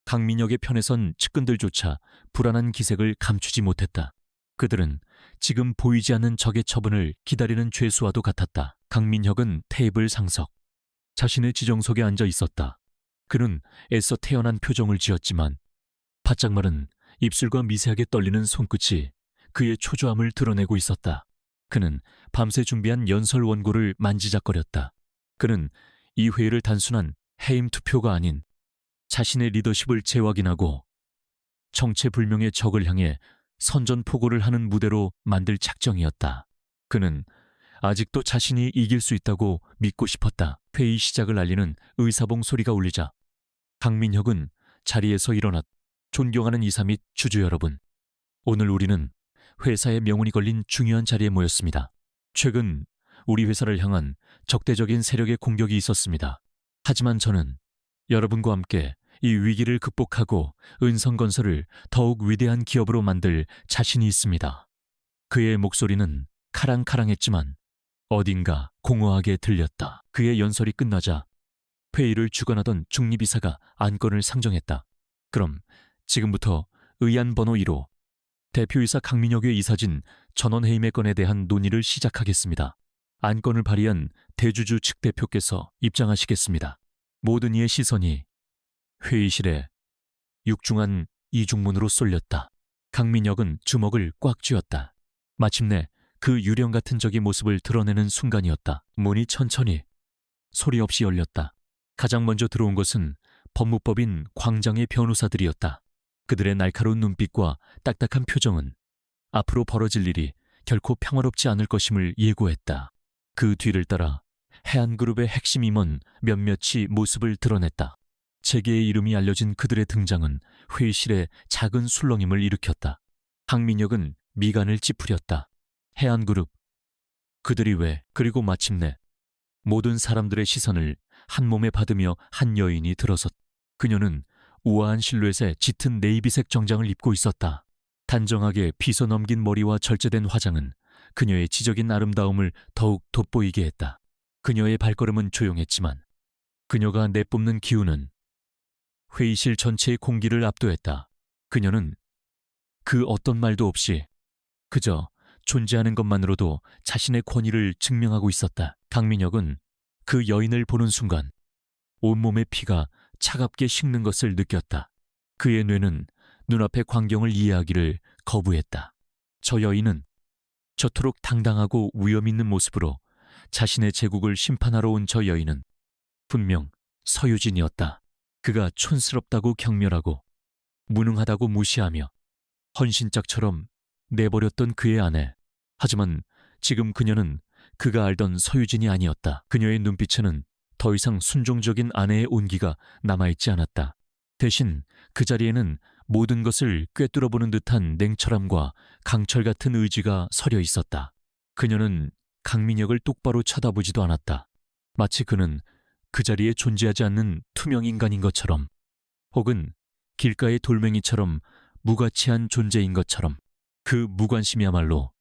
강민혁의 편에 선 측근들조차 불안한 기색을 감추지 못했다. 그들은 지금 보이지 않는 적의 처분을 기다리는 죄수와도 같았다. 강민혁은 테이블 상석, 자신의 지정석에 앉아 있었다. 그는 애써 태연한 표정을 지었지만 바짝 마른 입술과 미세하게 떨리는 손끝이 그의 초조함을 드러내고 있었다. 그는 밤새 준비한 연설 원고를 만지작거렸다. 그는 이 회의를 단순한 해임 투표가 아닌 자신의 리더십을 재확인하고 정체불명의 적을 향해 선전포고를 하는 무대로 만들 작정이었다. 그는 아직도 자신이 이길 수 있다고 믿고 싶었다. 회의 시작을 알리는 의사봉 소리가 울리자 강민혁은 자리에서 일어났. 존경하는 이사 및 주주 여러분, 오늘 우리는 회사의 명운이 걸린 중요한 자리에 모였습니다. 최근 우리 회사를 향한 적대적인 세력의 공격이 있었습니다. 하지만 저는 여러분과 함께 이 위기를 극복하고 은성건설을 더욱 위대한 기업으로 만들 자신이 있습니다. 그의 목소리는 카랑카랑했지만 어딘가 공허하게 들렸다. 그의 연설이 끝나자 회의를 주관하던 중립이사가 안건을 상정했다. 그럼 지금부터 의안 번호 1호 대표이사 강민혁의 이사진 전원해임의 건에 대한 논의를 시작하겠습니다. 안건을 발의한 대주주 측 대표께서 입장하시겠습니다. 모든 이의 시선이 회의실에 육중한 이중문으로 쏠렸다. 강민혁은 주먹을 꽉 쥐었다. 마침내 그 유령 같은 적의 모습을 드러내는 순간이었다. 문이 천천히 소리 없이 열렸다. 가장 먼저 들어온 것은 법무법인 광장의 변호사들이었다. 그들의 날카로운 눈빛과 딱딱한 표정은 앞으로 벌어질 일이 결코 평화롭지 않을 것임을 예고했다. 그 뒤를 따라 해안그룹의 핵심 임원 몇몇이 모습을 드러냈다. 재계의 이름이 알려진 그들의 등장은 회의실에 작은 술렁임을 일으켰다. 강민혁은 미간을 찌푸렸다. 해안그룹, 그들이 왜? 그리고 마침내 모든 사람들의 시선을 한 몸에 받으며 한 여인이 들어섰다. 그녀는 우아한 실루엣의 짙은 네이비색 정장을 입고 있었다. 단정하게 빗어 넘긴 머리와 절제된 화장은 그녀의 지적인 아름다움을 더욱 돋보이게 했다. 그녀의 발걸음은 조용했지만 그녀가 내뿜는 기운은 회의실 전체의 공기를 압도했다. 그녀는 그 어떤 말도 없이 그저 존재하는 것만으로도 자신의 권위를 증명하고 있었다. 강민혁은 그 여인을 보는 순간 온몸의 피가 차갑게 식는 것을 느꼈다. 그의 뇌는 눈앞의 광경을 이해하기를 거부했다. 저 여인은 저토록 당당하고 위험 있는 모습으로 자신의 제국을 심판하러 온 저 여인은 분명 서유진이었다. 그가 촌스럽다고 경멸하고 무능하다고 무시하며 헌신짝처럼 내버렸던 그의 아내. 하지만 지금 그녀는 그가 알던 서유진이 아니었다. 그녀의 눈빛에는 더 이상 순종적인 아내의 온기가 남아있지 않았다. 대신 그 자리에는 모든 것을 꿰뚫어보는 듯한 냉철함과 강철 같은 의지가 서려 있었다. 그녀는 강민혁을 똑바로 쳐다보지도 않았다. 마치 그는 그 자리에 존재하지 않는 투명 인간인 것처럼, 혹은 길가의 돌멩이처럼 무가치한 존재인 것처럼. 그 무관심이야말로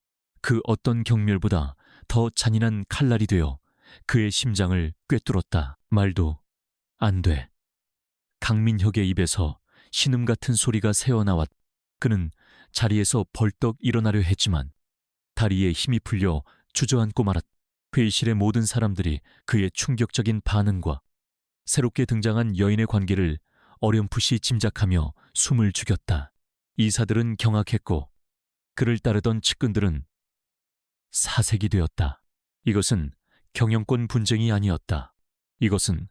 그 어떤 경멸보다 더 잔인한 칼날이 되어 그의 심장을 꿰뚫었다. 말도 안 돼. 강민혁의 입에서 신음 같은 소리가 새어나왔. 그는 자리에서 벌떡 일어나려 했지만 다리에 힘이 풀려 주저앉고 말았. 회의실의 모든 사람들이 그의 충격적인 반응과 새롭게 등장한 여인의 관계를 어렴풋이 짐작하며 숨을 죽였다. 이사들은 경악했고 그를 따르던 측근들은 사색이 되었다. 이것은 경영권 분쟁이 아니었다. 이것은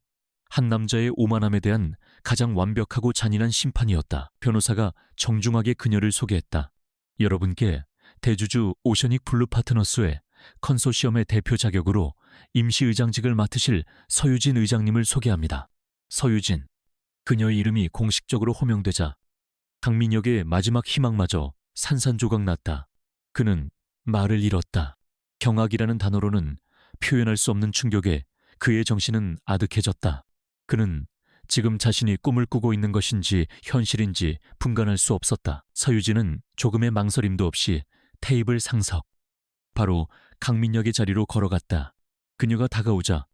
한 남자의 오만함에 대한 가장 완벽하고 잔인한 심판이었다. 변호사가 정중하게 그녀를 소개했다. 여러분께 대주주 오셔닉 블루 파트너스의 컨소시엄의 대표 자격으로 임시의장직을 맡으실 서유진 의장님을 소개합니다. 서유진. 그녀의 이름이 공식적으로 호명되자 강민혁의 마지막 희망마저 산산조각 났다. 그는 말을 잃었다. 경악이라는 단어로는 표현할 수 없는 충격에 그의 정신은 아득해졌다. 그는 지금 자신이 꿈을 꾸고 있는 것인지 현실인지 분간할 수 없었다. 서유진은 조금의 망설임도 없이 테이블 상석, 바로 강민혁의 자리로 걸어갔다. 그녀가 다가오자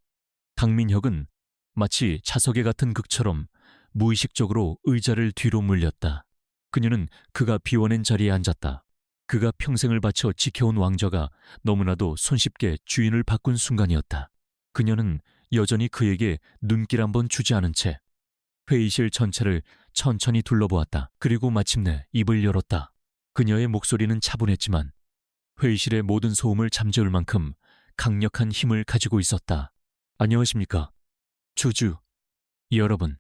강민혁은 마치 자석에 같은 극처럼 무의식적으로 의자를 뒤로 물렸다. 그녀는 그가 비워낸 자리에 앉았다. 그가 평생을 바쳐 지켜온 왕좌가 너무나도 손쉽게 주인을 바꾼 순간이었다. 그녀는 여전히 그에게 눈길 한번 주지 않은 채 회의실 전체를 천천히 둘러보았다. 그리고 마침내 입을 열었다. 그녀의 목소리는 차분했지만 회의실의 모든 소음을 잠재울 만큼 강력한 힘을 가지고 있었다. 안녕하십니까. 주주 여러분,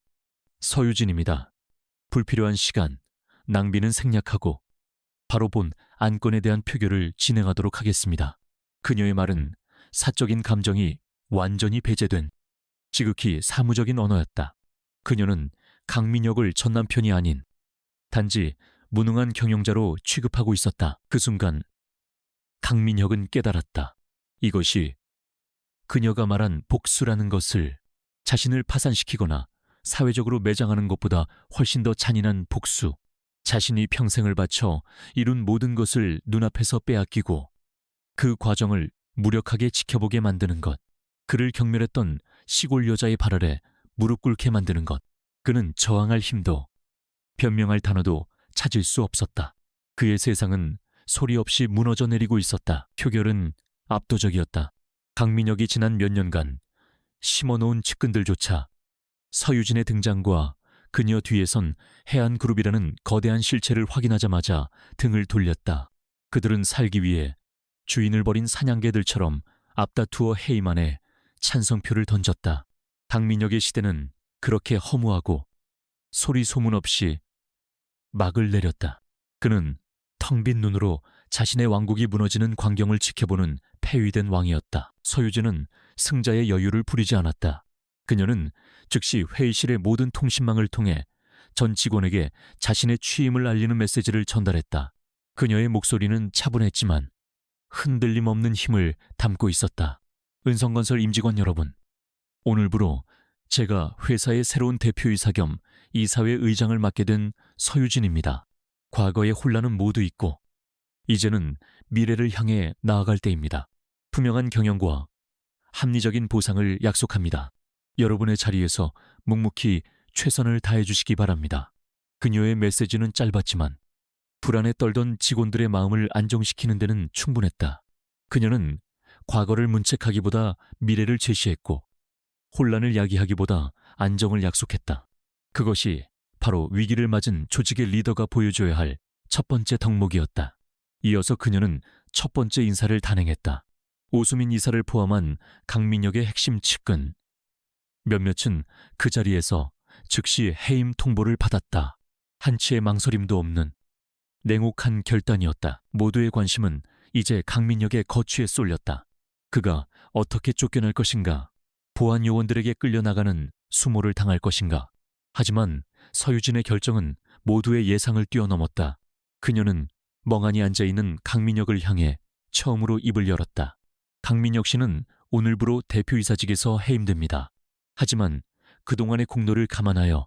서유진입니다. 불필요한 시간, 낭비는 생략하고 바로 본 안건에 대한 표결을 진행하도록 하겠습니다. 그녀의 말은 사적인 감정이 완전히 배제된 지극히 사무적인 언어였다. 그녀는 강민혁을 전남편이 아닌 단지 무능한 경영자로 취급하고 있었다. 그 순간 강민혁은 깨달았다. 이것이 그녀가 말한 복수라는 것을, 자신을 파산시키거나 사회적으로 매장하는 것보다 훨씬 더 잔인한 복수, 자신이 평생을 바쳐 이룬 모든 것을 눈앞에서 빼앗기고 그 과정을 무력하게 지켜보게 만드는 것, 그를 경멸했던 시골 여자의 발 아래 무릎 꿇게 만드는 것. 그는 저항할 힘도 변명할 단어도 찾을 수 없었다. 그의 세상은 소리 없이 무너져 내리고 있었다. 표결은 압도적이었다. 강민혁이 지난 몇 년간 심어놓은 측근들조차 서유진의 등장과 그녀 뒤에선 해안그룹이라는 거대한 실체를 확인하자마자 등을 돌렸다. 그들은 살기 위해 주인을 버린 사냥개들처럼 앞다투어 해임 안에 찬성표를 던졌다. 강민혁의 시대는 그렇게 허무하고 소리 소문 없이 막을 내렸다. 그는 텅 빈 눈으로 자신의 왕국이 무너지는 광경을 지켜보는 폐위된 왕이었다. 서유진은 승자의 여유를 부리지 않았다. 그녀는 즉시 회의실의 모든 통신망을 통해 전 직원에게 자신의 취임을 알리는 메시지를 전달했다. 그녀의 목소리는 차분했지만 흔들림 없는 힘을 담고 있었다. 은성건설 임직원 여러분, 오늘부로 제가 회사의 새로운 대표이사 겸 이사회 의장을 맡게 된 서유진입니다. 과거의 혼란은 모두 잊고 이제는 미래를 향해 나아갈 때입니다. 투명한 경영과 합리적인 보상을 약속합니다. 여러분의 자리에서 묵묵히 최선을 다해 주시기 바랍니다. 그녀의 메시지는 짧았지만 불안에 떨던 직원들의 마음을 안정시키는 데는 충분했다. 그녀는 과거를 문책하기보다 미래를 제시했고 혼란을 야기하기보다 안정을 약속했다. 그것이 바로 위기를 맞은 조직의 리더가 보여줘야 할 첫 번째 덕목이었다. 이어서 그녀는 첫 번째 인사를 단행했다. 오수민 이사를 포함한 강민혁의 핵심 측근 몇몇은 그 자리에서 즉시 해임 통보를 받았다. 한치의 망설임도 없는 냉혹한 결단이었다. 모두의 관심은 이제 강민혁의 거취에 쏠렸다. 그가 어떻게 쫓겨날 것인가? 보안 요원들에게 끌려나가는 수모를 당할 것인가? 하지만 서유진의 결정은 모두의 예상을 뛰어넘었다. 그녀는 멍하니 앉아있는 강민혁을 향해 처음으로 입을 열었다. 강민혁 씨는 오늘부로 대표이사직에서 해임됩니다. 하지만 그동안의 공로를 감안하여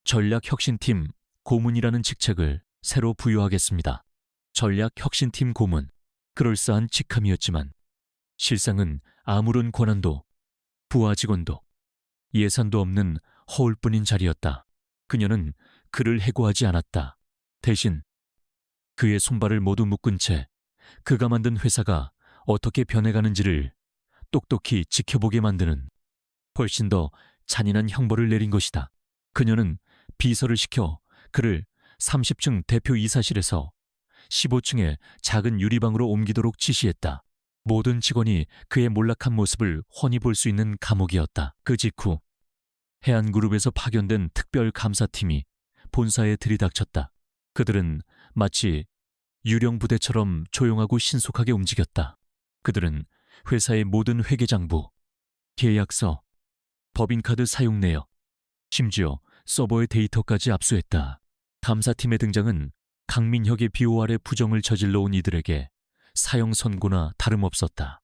전략혁신팀 고문이라는 직책을 새로 부여하겠습니다. 전략혁신팀 고문, 그럴싸한 직함이었지만 실상은 아무런 권한도 부하 직원도 예산도 없는 허울뿐인 자리였다. 그녀는 그를 해고하지 않았다. 대신 그의 손발을 모두 묶은 채 그가 만든 회사가 어떻게 변해가는지를 똑똑히 지켜보게 만드는 훨씬 더 잔인한 형벌을 내린 것이다. 그녀는 비서를 시켜 그를 30층 대표 이사실에서 15층의 작은 유리방으로 옮기도록 지시했다. 모든 직원이 그의 몰락한 모습을 훤히 볼 수 있는 감옥이었다. 그 직후 해안그룹에서 파견된 특별감사팀이 본사에 들이닥쳤다. 그들은 마치 유령 부대처럼 조용하고 신속하게 움직였다. 그들은 회사의 모든 회계장부, 계약서, 법인카드 사용 내역, 심지어 서버의 데이터까지 압수했다. 감사팀의 등장은 강민혁의 비호 아래 부정을 저질러 온 이들에게 사형 선고나 다름없었다.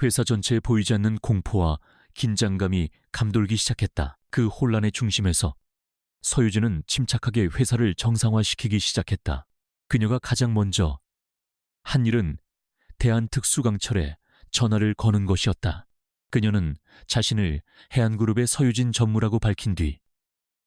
회사 전체에 보이지 않는 공포와 긴장감이 감돌기 시작했다. 그 혼란의 중심에서 서유진은 침착하게 회사를 정상화시키기 시작했다. 그녀가 가장 먼저 한 일은 대한특수강철에 전화를 거는 것이었다. 그녀는 자신을 해안그룹의 서유진 전무라고 밝힌 뒤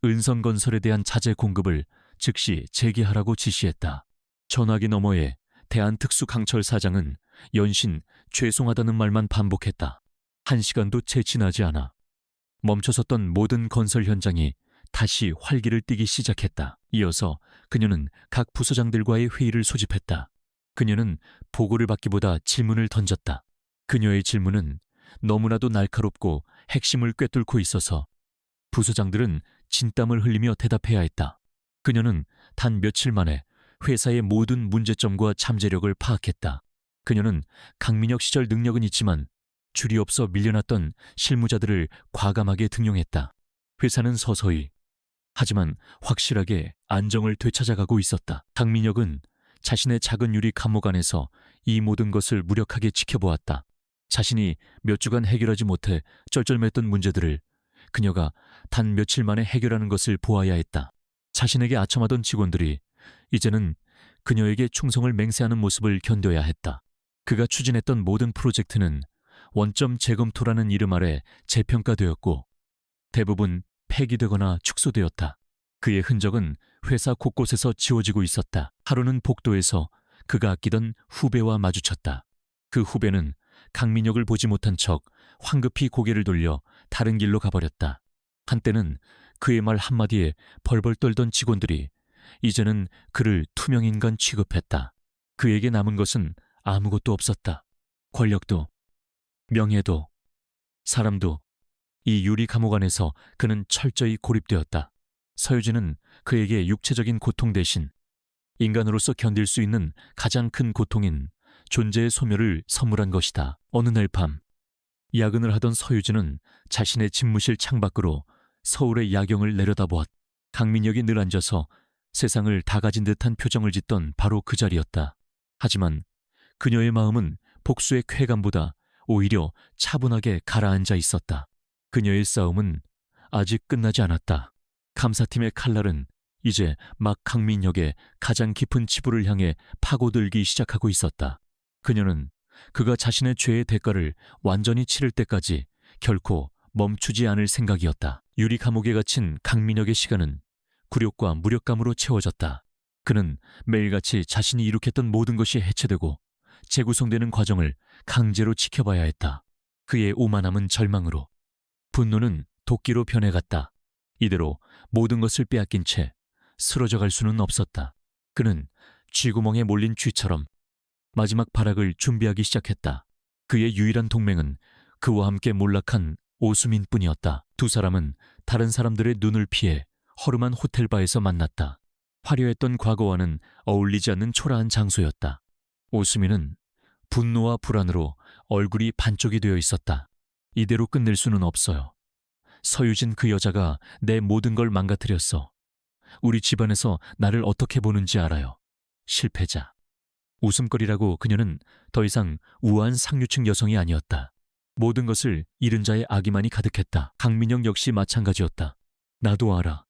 은성건설에 대한 자재 공급을 즉시 재개하라고 지시했다. 전화기 너머에 대한특수강철 사장은 연신 죄송하다는 말만 반복했다. 1시간도 채 지나지 않아 멈춰섰던 모든 건설 현장이 다시 활기를 띠기 시작했다. 이어서 그녀는 각 부서장들과의 회의를 소집했다. 그녀는 보고를 받기보다 질문을 던졌다. 그녀의 질문은 너무나도 날카롭고 핵심을 꿰뚫고 있어서 부서장들은 진땀을 흘리며 대답해야 했다. 그녀는 단 며칠 만에 회사의 모든 문제점과 잠재력을 파악했다. 그녀는 강민혁 시절 능력은 있지만 줄이 없어 밀려났던 실무자들을 과감하게 등용했다. 회사는 서서히 하지만 확실하게 안정을 되찾아가고 있었다. 강민혁은 자신의 작은 유리 감옥 안에서 이 모든 것을 무력하게 지켜보았다. 자신이 몇 주간 해결하지 못해 쩔쩔맸던 문제들을 그녀가 단 며칠 만에 해결하는 것을 보아야 했다. 자신에게 아첨하던 직원들이 이제는 그녀에게 충성을 맹세하는 모습을 견뎌야 했다. 그가 추진했던 모든 프로젝트는 원점 재검토라는 이름 아래 재평가되었고 대부분 폐기되거나 축소되었다. 그의 흔적은 회사 곳곳에서 지워지고 있었다. 하루는 복도에서 그가 아끼던 후배와 마주쳤다. 그 후배는 강민혁을 보지 못한 척 황급히 고개를 돌려 다른 길로 가버렸다. 한때는 그의 말 한마디에 벌벌 떨던 직원들이 이제는 그를 투명인간 취급했다. 그에게 남은 것은 아무것도 없었다. 권력도, 명예도, 사람도. 이 유리 감옥 안에서 그는 철저히 고립되었다. 서유진은 그에게 육체적인 고통 대신 인간으로서 견딜 수 있는 가장 큰 고통인 존재의 소멸을 선물한 것이다. 어느 날 밤 야근을 하던 서유진은 자신의 집무실 창밖으로 서울의 야경을 내려다보았다. 강민혁이 늘 앉아서 세상을 다 가진 듯한 표정을 짓던 바로 그 자리였다. 하지만 그녀의 마음은 복수의 쾌감보다 오히려 차분하게 가라앉아 있었다. 그녀의 싸움은 아직 끝나지 않았다. 감사팀의 칼날은 이제 막 강민혁의 가장 깊은 치부를 향해 파고들기 시작하고 있었다. 그녀는 그가 자신의 죄의 대가를 완전히 치를 때까지 결코 멈추지 않을 생각이었다. 유리 감옥에 갇힌 강민혁의 시간은 굴욕과 무력감으로 채워졌다. 그는 매일같이 자신이 이룩했던 모든 것이 해체되고 재구성되는 과정을 강제로 지켜봐야 했다. 그의 오만함은 절망으로, 분노는 도끼로 변해갔다. 이대로 모든 것을 빼앗긴 채 쓰러져 갈 수는 없었다. 그는 쥐구멍에 몰린 쥐처럼 마지막 발악을 준비하기 시작했다. 그의 유일한 동맹은 그와 함께 몰락한 오수민뿐이었다. 두 사람은 다른 사람들의 눈을 피해 허름한 호텔바에서 만났다. 화려했던 과거와는 어울리지 않는 초라한 장소였다. 오수민은 분노와 불안으로 얼굴이 반쪽이 되어 있었다. 이대로 끝낼 수는 없어요. 서유진 그 여자가 내 모든 걸 망가뜨렸어. 우리 집안에서 나를 어떻게 보는지 알아요. 실패자. 웃음거리라고 그녀는 더 이상 우아한 상류층 여성이 아니었다. 모든 것을 잃은 자의 악의만이 가득했다. 강민영 역시 마찬가지였다. 나도 알아.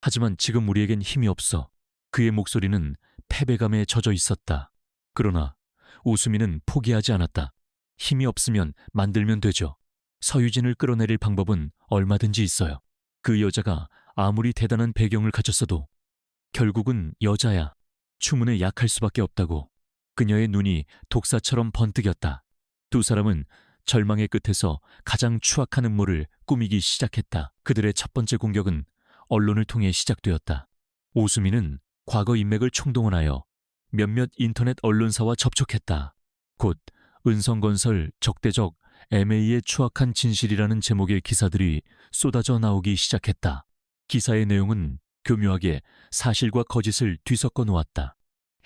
하지만 지금 우리에겐 힘이 없어. 그의 목소리는 패배감에 젖어 있었다. 그러나 오수미는 포기하지 않았다. 힘이 없으면 만들면 되죠. 서유진을 끌어내릴 방법은 얼마든지 있어요. 그 여자가 아무리 대단한 배경을 가졌어도 결국은 여자야. 추문에 약할 수밖에 없다고. 그녀의 눈이 독사처럼 번뜩였다. 두 사람은 절망의 끝에서 가장 추악한 음모를 꾸미기 시작했다. 그들의 첫 번째 공격은 언론을 통해 시작되었다. 오수미는 과거 인맥을 총동원하여 몇몇 인터넷 언론사와 접촉했다. 곧 은성건설 적대적 MA의 추악한 진실이라는 제목의 기사들이 쏟아져 나오기 시작했다. 기사의 내용은 교묘하게 사실과 거짓을 뒤섞어 놓았다.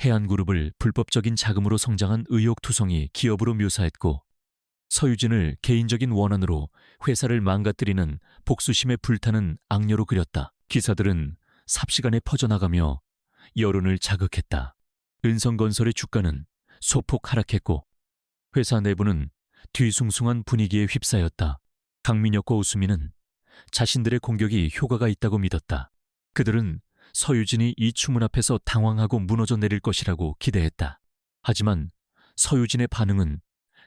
해안그룹을 불법적인 자금으로 성장한 의혹투성이 기업으로 묘사했고 서유진을 개인적인 원한으로 회사를 망가뜨리는 복수심에 불타는 악녀로 그렸다. 기사들은 삽시간에 퍼져나가며 여론을 자극했다. 은성건설의 주가는 소폭 하락했고 회사 내부는 뒤숭숭한 분위기에 휩싸였다. 강민혁과 오수미는 자신들의 공격이 효과가 있다고 믿었다. 그들은 서유진이 이 추문 앞에서 당황하고 무너져 내릴 것이라고 기대했다. 하지만 서유진의 반응은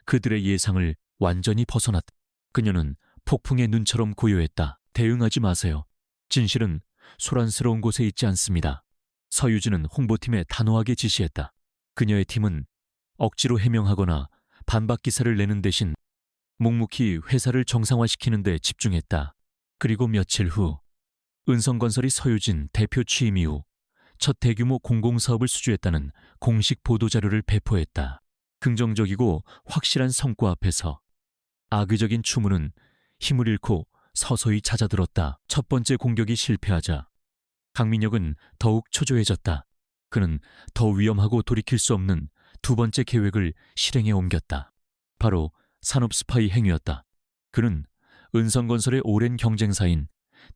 그들의 예상을 완전히 벗어났다. 그녀는 폭풍의 눈처럼 고요했다. 대응하지 마세요. 진실은 소란스러운 곳에 있지 않습니다. 서유진은 홍보팀에 단호하게 지시했다. 그녀의 팀은 억지로 해명하거나 반박 기사를 내는 대신 묵묵히 회사를 정상화시키는 데 집중했다. 그리고 며칠 후 은성건설이 서유진 대표 취임 이후 첫 대규모 공공사업을 수주했다는 공식 보도자료를 배포했다. 긍정적이고 확실한 성과 앞에서 악의적인 추문은 힘을 잃고 서서히 잦아들었다. 첫 번째 공격이 실패하자 강민혁은 더욱 초조해졌다. 그는 더 위험하고 돌이킬 수 없는 두 번째 계획을 실행에 옮겼다. 바로 산업 스파이 행위였다. 그는 은성건설의 오랜 경쟁사인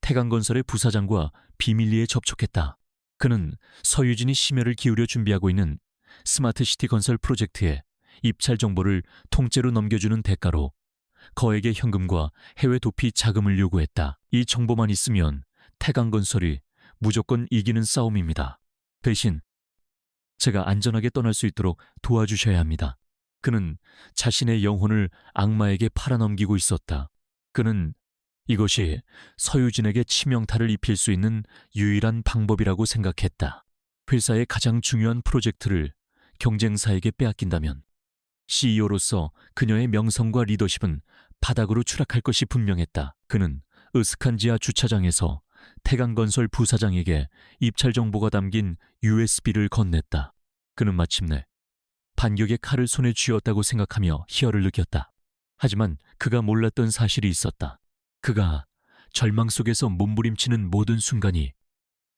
태강건설의 부사장과 비밀리에 접촉했다. 그는 서유진이 심혈을 기울여 준비하고 있는 스마트시티 건설 프로젝트에 입찰 정보를 통째로 넘겨주는 대가로 거액의 현금과 해외 도피 자금을 요구했다. 이 정보만 있으면 태강건설이 무조건 이기는 싸움입니다. 대신 제가 안전하게 떠날 수 있도록 도와주셔야 합니다. 그는 자신의 영혼을 악마에게 팔아넘기고 있었다. 그는 이것이 서유진에게 치명타를 입힐 수 있는 유일한 방법이라고 생각했다. 회사의 가장 중요한 프로젝트를 경쟁사에게 빼앗긴다면 CEO로서 그녀의 명성과 리더십은 바닥으로 추락할 것이 분명했다. 그는 으슥한 지하 주차장에서 태강건설 부사장에게 입찰 정보가 담긴 USB를 건넸다. 그는 마침내 반격의 칼을 손에 쥐었다고 생각하며 희열을 느꼈다. 하지만 그가 몰랐던 사실이 있었다. 그가 절망 속에서 몸부림치는 모든 순간이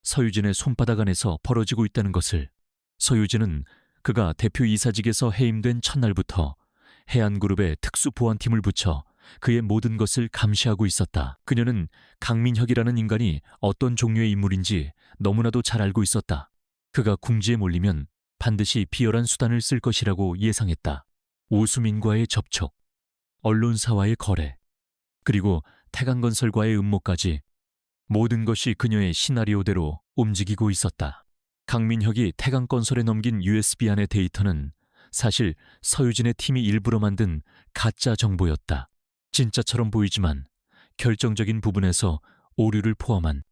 서유진의 손바닥 안에서 벌어지고 있다는 것을 서유진은 그가 대표 이사직에서 해임된 첫날부터 해안그룹에 특수보안팀을 붙여 그의 모든 것을 감시하고 있었다. 그녀는 강민혁이라는 인간이 어떤 종류의 인물인지 너무나도 잘 알고 있었다. 그가 궁지에 몰리면 반드시 비열한 수단을 쓸 것이라고 예상했다. 오수민과의 접촉, 언론사와의 거래, 그리고 태강건설과의 음모까지 모든 것이 그녀의 시나리오대로 움직이고 있었다. 강민혁이 태강건설에 넘긴 USB 안의 데이터는 사실 서유진의 팀이 일부러 만든 가짜 정보였다. 진짜처럼 보이지만 결정적인 부분에서 오류를 포함한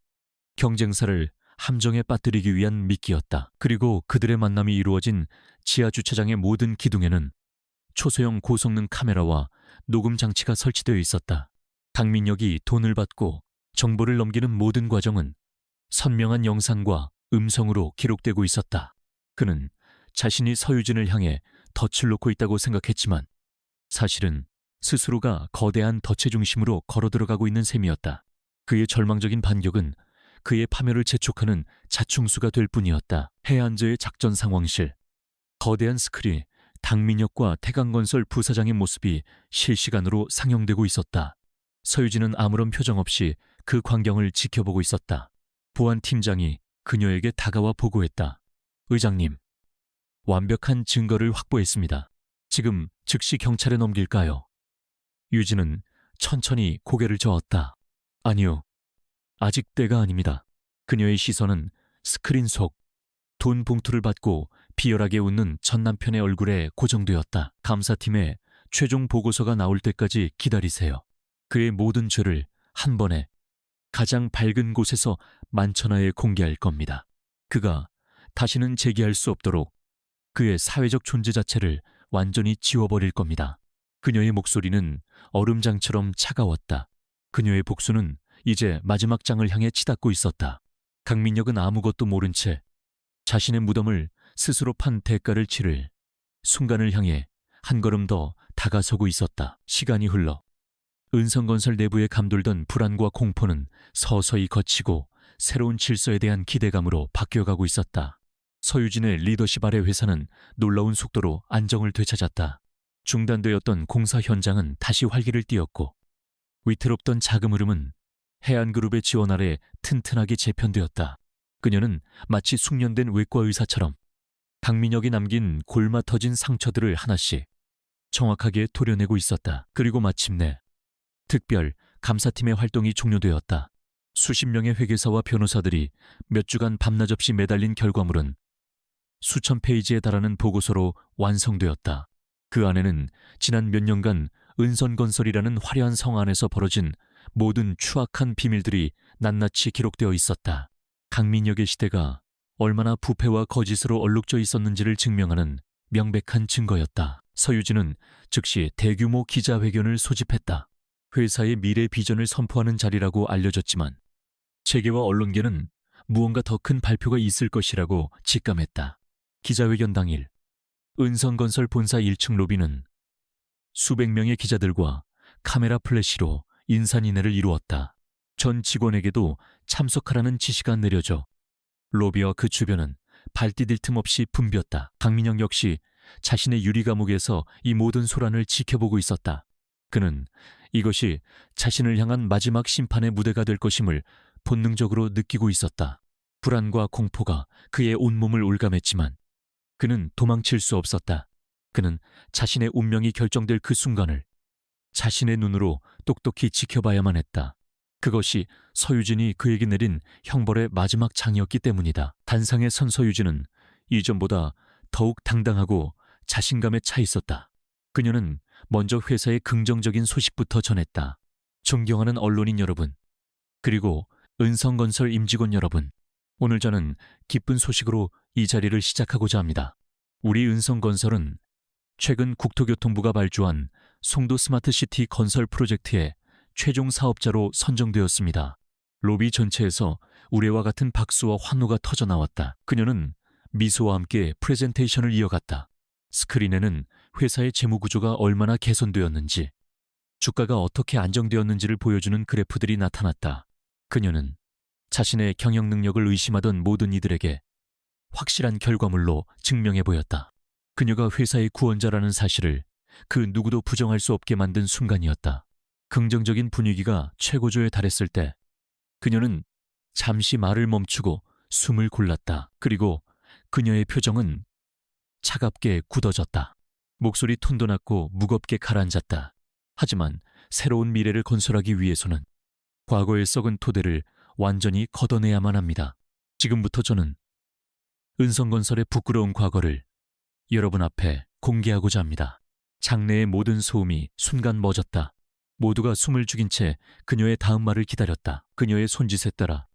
경쟁사를 함정에 빠뜨리기 위한 미끼였다. 그리고 그들의 만남이 이루어진 지하주차장의 모든 기둥에는 초소형 고성능 카메라와 녹음 장치가 설치되어 있었다. 강민혁이 돈을 받고 정보를 넘기는 모든 과정은 선명한 영상과 음성으로 기록되고 있었다. 그는 자신이 서유진을 향해 덫을 놓고 있다고 생각했지만 사실은 스스로가 거대한 덫의 중심으로 걸어들어가고 있는 셈이었다. 그의 절망적인 반격은 그의 파멸을 재촉하는 자충수가 될 뿐이었다. 해안저의 작전 상황실. 거대한 스크린, 강민혁과 태강건설 부사장의 모습이 실시간으로 상영되고 있었다. 서유진은 아무런 표정 없이 그 광경을 지켜보고 있었다. 보안팀장이 그녀에게 다가와 보고했다. 의장님, 완벽한 증거를 확보했습니다. 지금 즉시 경찰에 넘길까요? 유진은 천천히 고개를 저었다. 아니요, 아직 때가 아닙니다. 그녀의 시선은 스크린 속 돈 봉투를 받고 비열하게 웃는 전 남편의 얼굴에 고정되었다. 감사팀의 최종 보고서가 나올 때까지 기다리세요. 그의 모든 죄를 한 번에 가장 밝은 곳에서 만천하에 공개할 겁니다. 그가 다시는 제기할 수 없도록 그의 사회적 존재 자체를 완전히 지워버릴 겁니다. 그녀의 목소리는 얼음장처럼 차가웠다. 그녀의 복수는 이제 마지막 장을 향해 치닫고 있었다. 강민혁은 아무것도 모른 채 자신의 무덤을 스스로 판 대가를 치를 순간을 향해 한 걸음 더 다가서고 있었다. 시간이 흘러 은성건설 내부에 감돌던 불안과 공포는 서서히 걷히고 새로운 질서에 대한 기대감으로 바뀌어가고 있었다. 서유진의 리더십 아래 회사는 놀라운 속도로 안정을 되찾았다. 중단되었던 공사 현장은 다시 활기를 띠었고 위태롭던 자금 흐름은 해안그룹의 지원 아래 튼튼하게 재편되었다. 그녀는 마치 숙련된 외과 의사처럼 강민혁이 남긴 골마 터진 상처들을 하나씩 정확하게 도려내고 있었다. 그리고 마침내 특별 감사팀의 활동이 종료되었다. 수십 명의 회계사와 변호사들이 몇 주간 밤낮 없이 매달린 결과물은 수천 페이지에 달하는 보고서로 완성되었다. 그 안에는 지난 몇 년간 은선건설이라는 화려한 성 안에서 벌어진 모든 추악한 비밀들이 낱낱이 기록되어 있었다. 강민혁의 시대가 얼마나 부패와 거짓으로 얼룩져 있었는지를 증명하는 명백한 증거였다. 서유진은 즉시 대규모 기자회견을 소집했다. 회사의 미래 비전을 선포하는 자리라고 알려졌지만 재계와 언론계는 무언가 더 큰 발표가 있을 것이라고 직감했다. 기자회견 당일 은성건설 본사 1층 로비는 수백 명의 기자들과 카메라 플래시로 인산인해를 이루었다. 전 직원에게도 참석하라는 지시가 내려져 로비와 그 주변은 발디딜 틈 없이 붐볐다. 강민혁 역시 자신의 유리 감옥에서 이 모든 소란을 지켜보고 있었다. 그는 이것이 자신을 향한 마지막 심판의 무대가 될 것임을 본능적으로 느끼고 있었다. 불안과 공포가 그의 온몸을 올감했지만 그는 도망칠 수 없었다. 그는 자신의 운명이 결정될 그 순간을 자신의 눈으로 똑똑히 지켜봐야만 했다. 그것이 서유진이 그에게 내린 형벌의 마지막 장이었기 때문이다. 단상에 선 서유진은 이전보다 더욱 당당하고 자신감에 차 있었다. 그녀는 먼저 회사의 긍정적인 소식부터 전했다. 존경하는 언론인 여러분, 그리고 은성건설 임직원 여러분, 오늘 저는 기쁜 소식으로 이 자리를 시작하고자 합니다. 우리 은성건설은 최근 국토교통부가 발주한 송도 스마트시티 건설 프로젝트의 최종 사업자로 선정되었습니다. 로비 전체에서 우레와 같은 박수와 환호가 터져나왔다. 그녀는 미소와 함께 프레젠테이션을 이어갔다. 스크린에는 회사의 재무구조가 얼마나 개선되었는지, 주가가 어떻게 안정되었는지를 보여주는 그래프들이 나타났다. 그녀는 자신의 경영 능력을 의심하던 모든 이들에게 확실한 결과물로 증명해 보였다. 그녀가 회사의 구원자라는 사실을 그 누구도 부정할 수 없게 만든 순간이었다. 긍정적인 분위기가 최고조에 달했을 때 그녀는 잠시 말을 멈추고 숨을 골랐다. 그리고 그녀의 표정은 차갑게 굳어졌다. 목소리 톤도 낮고 무겁게 가라앉았다. 하지만 새로운 미래를 건설하기 위해서는 과거의 썩은 토대를 완전히 걷어내야만 합니다. 지금부터 저는 은성건설의 부끄러운 과거를 여러분 앞에 공개하고자 합니다. 장내의 모든 소음이 순간 멎었다. 모두가 숨을 죽인 채 그녀의 다음 말을 기다렸다. 그녀의 손짓에 따라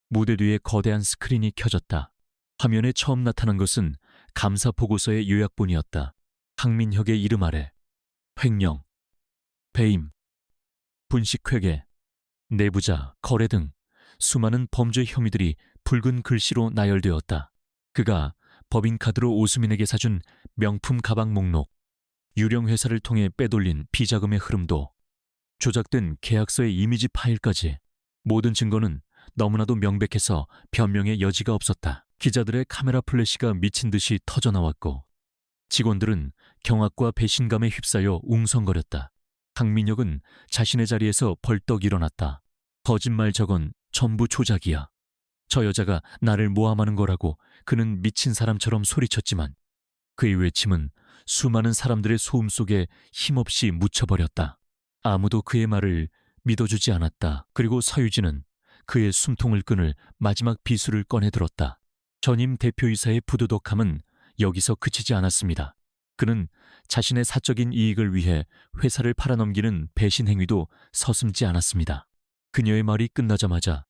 무대 뒤에 거대한 스크린이 켜졌다. 화면에 처음 나타난 것은 감사 보고서의 요약본이었다. 강민혁의 이름 아래 횡령, 배임, 분식회계, 내부자, 거래 등 수많은 범죄 혐의들이 붉은 글씨로 나열되었다. 그가 법인카드로 오수민에게 사준 명품 가방 목록, 유령 회사를 통해 빼돌린 비자금의 흐름도, 조작된 계약서의 이미지 파일까지 모든 증거는 너무나도 명백해서 변명의 여지가 없었다. 기자들의 카메라 플래시가 미친 듯이 터져나왔고 직원들은 경악과 배신감에 휩싸여 웅성거렸다. 강민혁은 자신의 자리에서 벌떡 일어났다. 거짓말 저건 전부 조작이야. 저 여자가 나를 모함하는 거라고 그는 미친 사람처럼 소리쳤지만 그의 외침은 수많은 사람들의 소음 속에 힘없이 묻혀버렸다. 아무도 그의 말을 믿어주지 않았다. 그리고 서유진은 그의 숨통을 끊을 마지막 비수를 꺼내들었다. 전임 대표이사의 부도덕함은 여기서 그치지 않았습니다. 그는 자신의 사적인 이익을 위해 회사를 팔아넘기는 배신 행위도 서슴지 않았습니다. 그녀의 말이 끝나자마자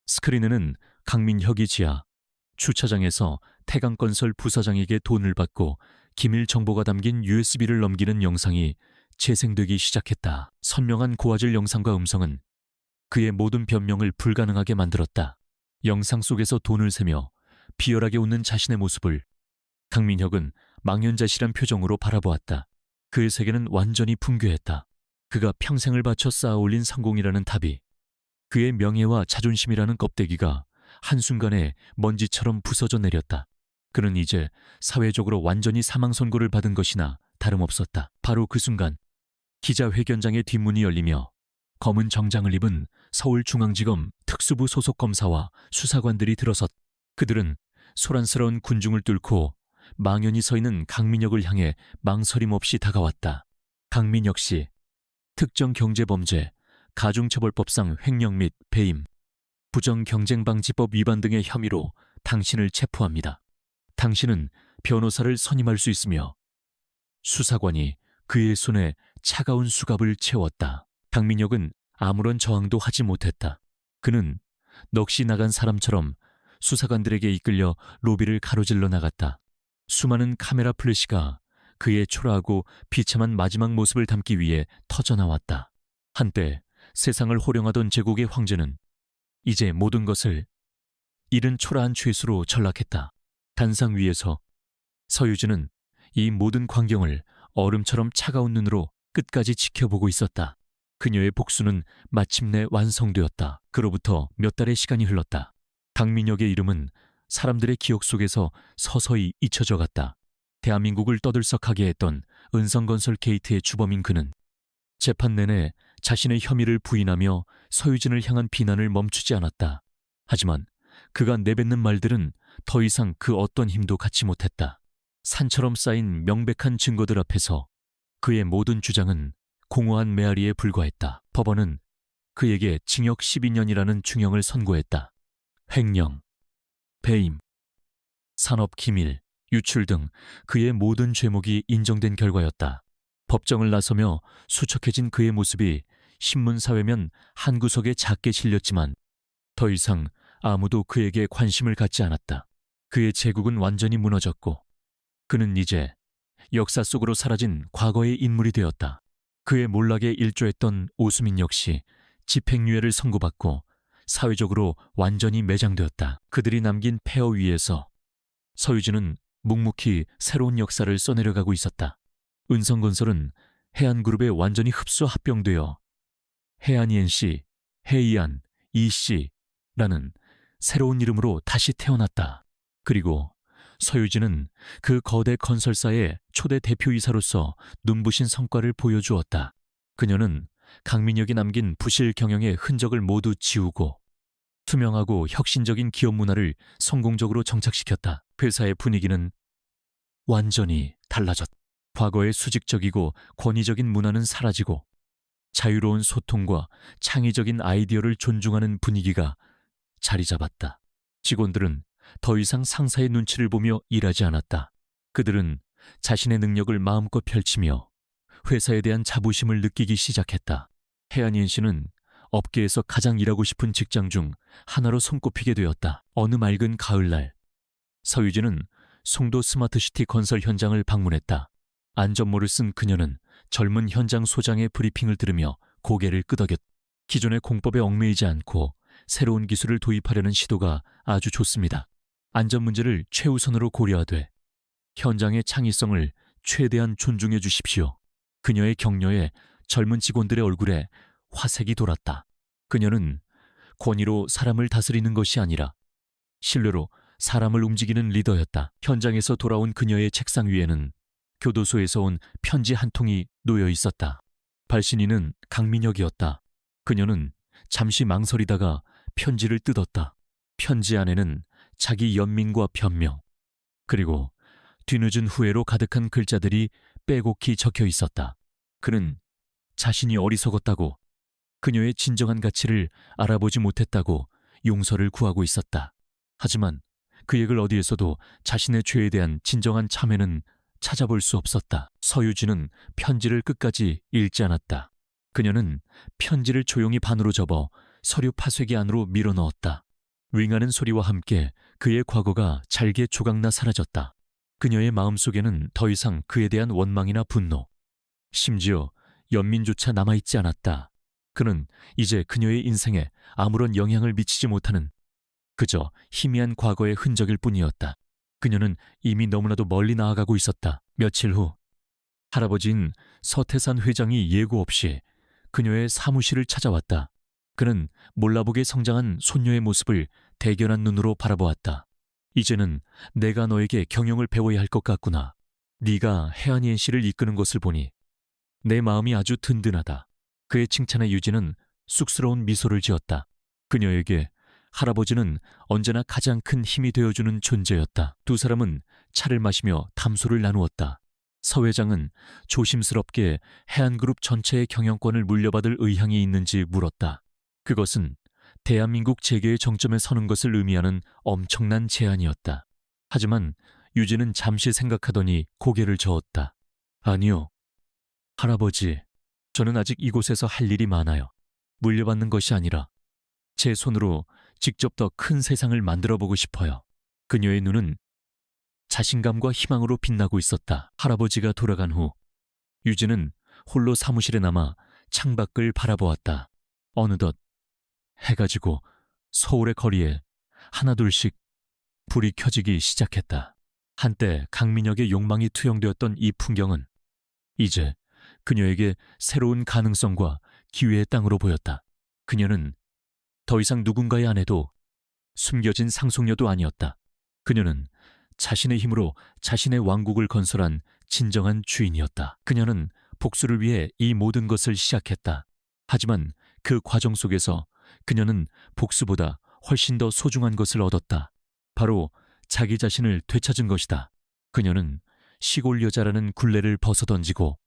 스크린에는 강민혁이 지하 주차장에서 태강건설 부사장에게 돈을 받고 기밀 정보가 담긴 USB를 넘기는 영상이 재생되기 시작했다. 선명한 고화질 영상과 음성은 그의 모든 변명을 불가능하게 만들었다. 영상 속에서 돈을 세며 비열하게 웃는 자신의 모습을 강민혁은 망연자실한 표정으로 바라보았다. 그의 세계는 완전히 붕괴했다. 그가 평생을 바쳐 쌓아올린 성공이라는 탑이, 그의 명예와 자존심이라는 껍데기가 한순간에 먼지처럼 부서져 내렸다. 그는 이제 사회적으로 완전히 사망선고를 받은 것이나 다름없었다. 바로 그 순간 기자회견장의 뒷문이 열리며 검은 정장을 입은 서울중앙지검 특수부 소속 검사와 수사관들이 들어섰. 그들은 소란스러운 군중을 뚫고 망연히 서 있는 강민혁을 향해 망설임 없이 다가왔다. 강민혁 씨, 특정 경제범죄, 가중처벌법상 횡령 및 배임, 부정경쟁방지법 위반 등의 혐의로 당신을 체포합니다. 당신은 변호사를 선임할 수 있으며 수사관이 그의 손에 차가운 수갑을 채웠다. 강민혁은 아무런 저항도 하지 못했다. 그는 넋이 나간 사람처럼 수사관들에게 이끌려 로비를 가로질러 나갔다. 수많은 카메라 플래시가 그의 초라하고 비참한 마지막 모습을 담기 위해 터져나왔다. 한때 세상을 호령하던 제국의 황제는 이제 모든 것을 잃은 초라한 죄수로 전락했다. 단상 위에서 서유진은 이 모든 광경을 얼음처럼 차가운 눈으로 끝까지 지켜보고 있었다. 그녀의 복수는 마침내 완성되었다. 그로부터 몇 달의 시간이 흘렀다. 강민혁의 이름은 사람들의 기억 속에서 서서히 잊혀져 갔다. 대한민국을 떠들썩하게 했던 은성건설 게이트의 주범인 그는 재판 내내 자신의 혐의를 부인하며 서유진을 향한 비난을 멈추지 않았다. 하지만 그가 내뱉는 말들은 더 이상 그 어떤 힘도 갖지 못했다. 산처럼 쌓인 명백한 증거들 앞에서 그의 모든 주장은 공허한 메아리에 불과했다. 법원은 그에게 징역 12년이라는 중형을 선고했다. 횡령, 배임, 산업기밀, 유출 등 그의 모든 죄목이 인정된 결과였다. 법정을 나서며 수척해진 그의 모습이 신문사회면 한 구석에 작게 실렸지만 더 이상 아무도 그에게 관심을 갖지 않았다. 그의 제국은 완전히 무너졌고 그는 이제 역사 속으로 사라진 과거의 인물이 되었다. 그의 몰락에 일조했던 오수민 역시 집행유예를 선고받고 사회적으로 완전히 매장되었다. 그들이 남긴 폐허 위에서 서유진은 묵묵히 새로운 역사를 써내려가고 있었다. 은성건설은 해안그룹에 완전히 흡수 합병되어 해안ENC, 해이안, EC라는 새로운 이름으로 다시 태어났다. 그리고 서유진은 그 거대 건설사의 초대 대표이사로서 눈부신 성과를 보여주었다. 그녀는 강민혁이 남긴 부실 경영의 흔적을 모두 지우고 투명하고 혁신적인 기업 문화를 성공적으로 정착시켰다. 회사의 분위기는 완전히 달라졌다. 과거의 수직적이고 권위적인 문화는 사라지고 자유로운 소통과 창의적인 아이디어를 존중하는 분위기가 자리 잡았다. 직원들은 더 이상 상사의 눈치를 보며 일하지 않았다. 그들은 자신의 능력을 마음껏 펼치며 회사에 대한 자부심을 느끼기 시작했다. 해안ENC는 업계에서 가장 일하고 싶은 직장 중 하나로 손꼽히게 되었다. 어느 맑은 가을날, 서유진은 송도 스마트시티 건설 현장을 방문했다. 안전모를 쓴 그녀는 젊은 현장 소장의 브리핑을 들으며 고개를 끄덕였다. 기존의 공법에 얽매이지 않고 새로운 기술을 도입하려는 시도가 아주 좋습니다. 안전 문제를 최우선으로 고려하되 현장의 창의성을 최대한 존중해 주십시오. 그녀의 격려에 젊은 직원들의 얼굴에 화색이 돌았다. 그녀는 권위로 사람을 다스리는 것이 아니라 신뢰로 사람을 움직이는 리더였다. 현장에서 돌아온 그녀의 책상 위에는 교도소에서 온 편지 한 통이 놓여 있었다. 발신인은 강민혁이었다. 그녀는 잠시 망설이다가 편지를 뜯었다. 편지 안에는 자기 연민과 변명, 그리고 뒤늦은 후회로 가득한 글자들이 빼곡히 적혀 있었다. 그는 자신이 어리석었다고, 그녀의 진정한 가치를 알아보지 못했다고 용서를 구하고 있었다. 하지만 그의 글 어디에서도 자신의 죄에 대한 진정한 참회는 찾아볼 수 없었다. 서유진은 편지를 끝까지 읽지 않았다. 그녀는 편지를 조용히 반으로 접어 서류 파쇄기 안으로 밀어넣었다. 윙하는 소리와 함께 그의 과거가 잘게 조각나 사라졌다. 그녀의 마음속에는 더 이상 그에 대한 원망이나 분노, 심지어 연민조차 남아있지 않았다. 그는 이제 그녀의 인생에 아무런 영향을 미치지 못하는 그저 희미한 과거의 흔적일 뿐이었다. 그녀는 이미 너무나도 멀리 나아가고 있었다. 며칠 후 할아버지인 서태산 회장이 예고 없이 그녀의 사무실을 찾아왔다. 그는 몰라보게 성장한 손녀의 모습을 대견한 눈으로 바라보았다. 이제는 내가 너에게 경영을 배워야 할 것 같구나. 네가 혜안이엔 씨를 이끄는 것을 보니 내 마음이 아주 든든하다. 그의 칭찬에 유진은 쑥스러운 미소를 지었다. 그녀에게 할아버지는 언제나 가장 큰 힘이 되어주는 존재였다. 두 사람은 차를 마시며 담소를 나누었다. 서 회장은 조심스럽게 해안그룹 전체의 경영권을 물려받을 의향이 있는지 물었다. 그것은 대한민국 재계의 정점에 서는 것을 의미하는 엄청난 제안이었다. 하지만 유진은 잠시 생각하더니 고개를 저었다. 아니요. 할아버지, 저는 아직 이곳에서 할 일이 많아요. 물려받는 것이 아니라 제 손으로 직접 더 큰 세상을 만들어 보고 싶어요. 그녀의 눈은 자신감과 희망으로 빛나고 있었다. 할아버지가 돌아간 후 유진은 홀로 사무실에 남아 창밖을 바라보았다. 어느덧 해가 지고 서울의 거리에 하나둘씩 불이 켜지기 시작했다. 한때 강민혁의 욕망이 투영되었던 이 풍경은 이제 그녀에게 새로운 가능성과 기회의 땅으로 보였다. 그녀는 더 이상 누군가의 아내도 숨겨진 상속녀도 아니었다. 그녀는 자신의 힘으로 자신의 왕국을 건설한 진정한 주인이었다. 그녀는 복수를 위해 이 모든 것을 시작했다. 하지만 그 과정 속에서 그녀는 복수보다 훨씬 더 소중한 것을 얻었다. 바로 자기 자신을 되찾은 것이다. 그녀는 시골 여자라는 굴레를 벗어던지고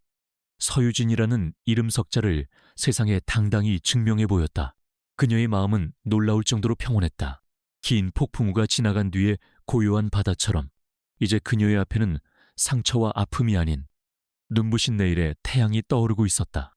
서유진이라는 이름 석자를 세상에 당당히 증명해 보였다. 그녀의 마음은 놀라울 정도로 평온했다. 긴 폭풍우가 지나간 뒤에 고요한 바다처럼 이제 그녀의 앞에는 상처와 아픔이 아닌 눈부신 내일의 태양이 떠오르고 있었다.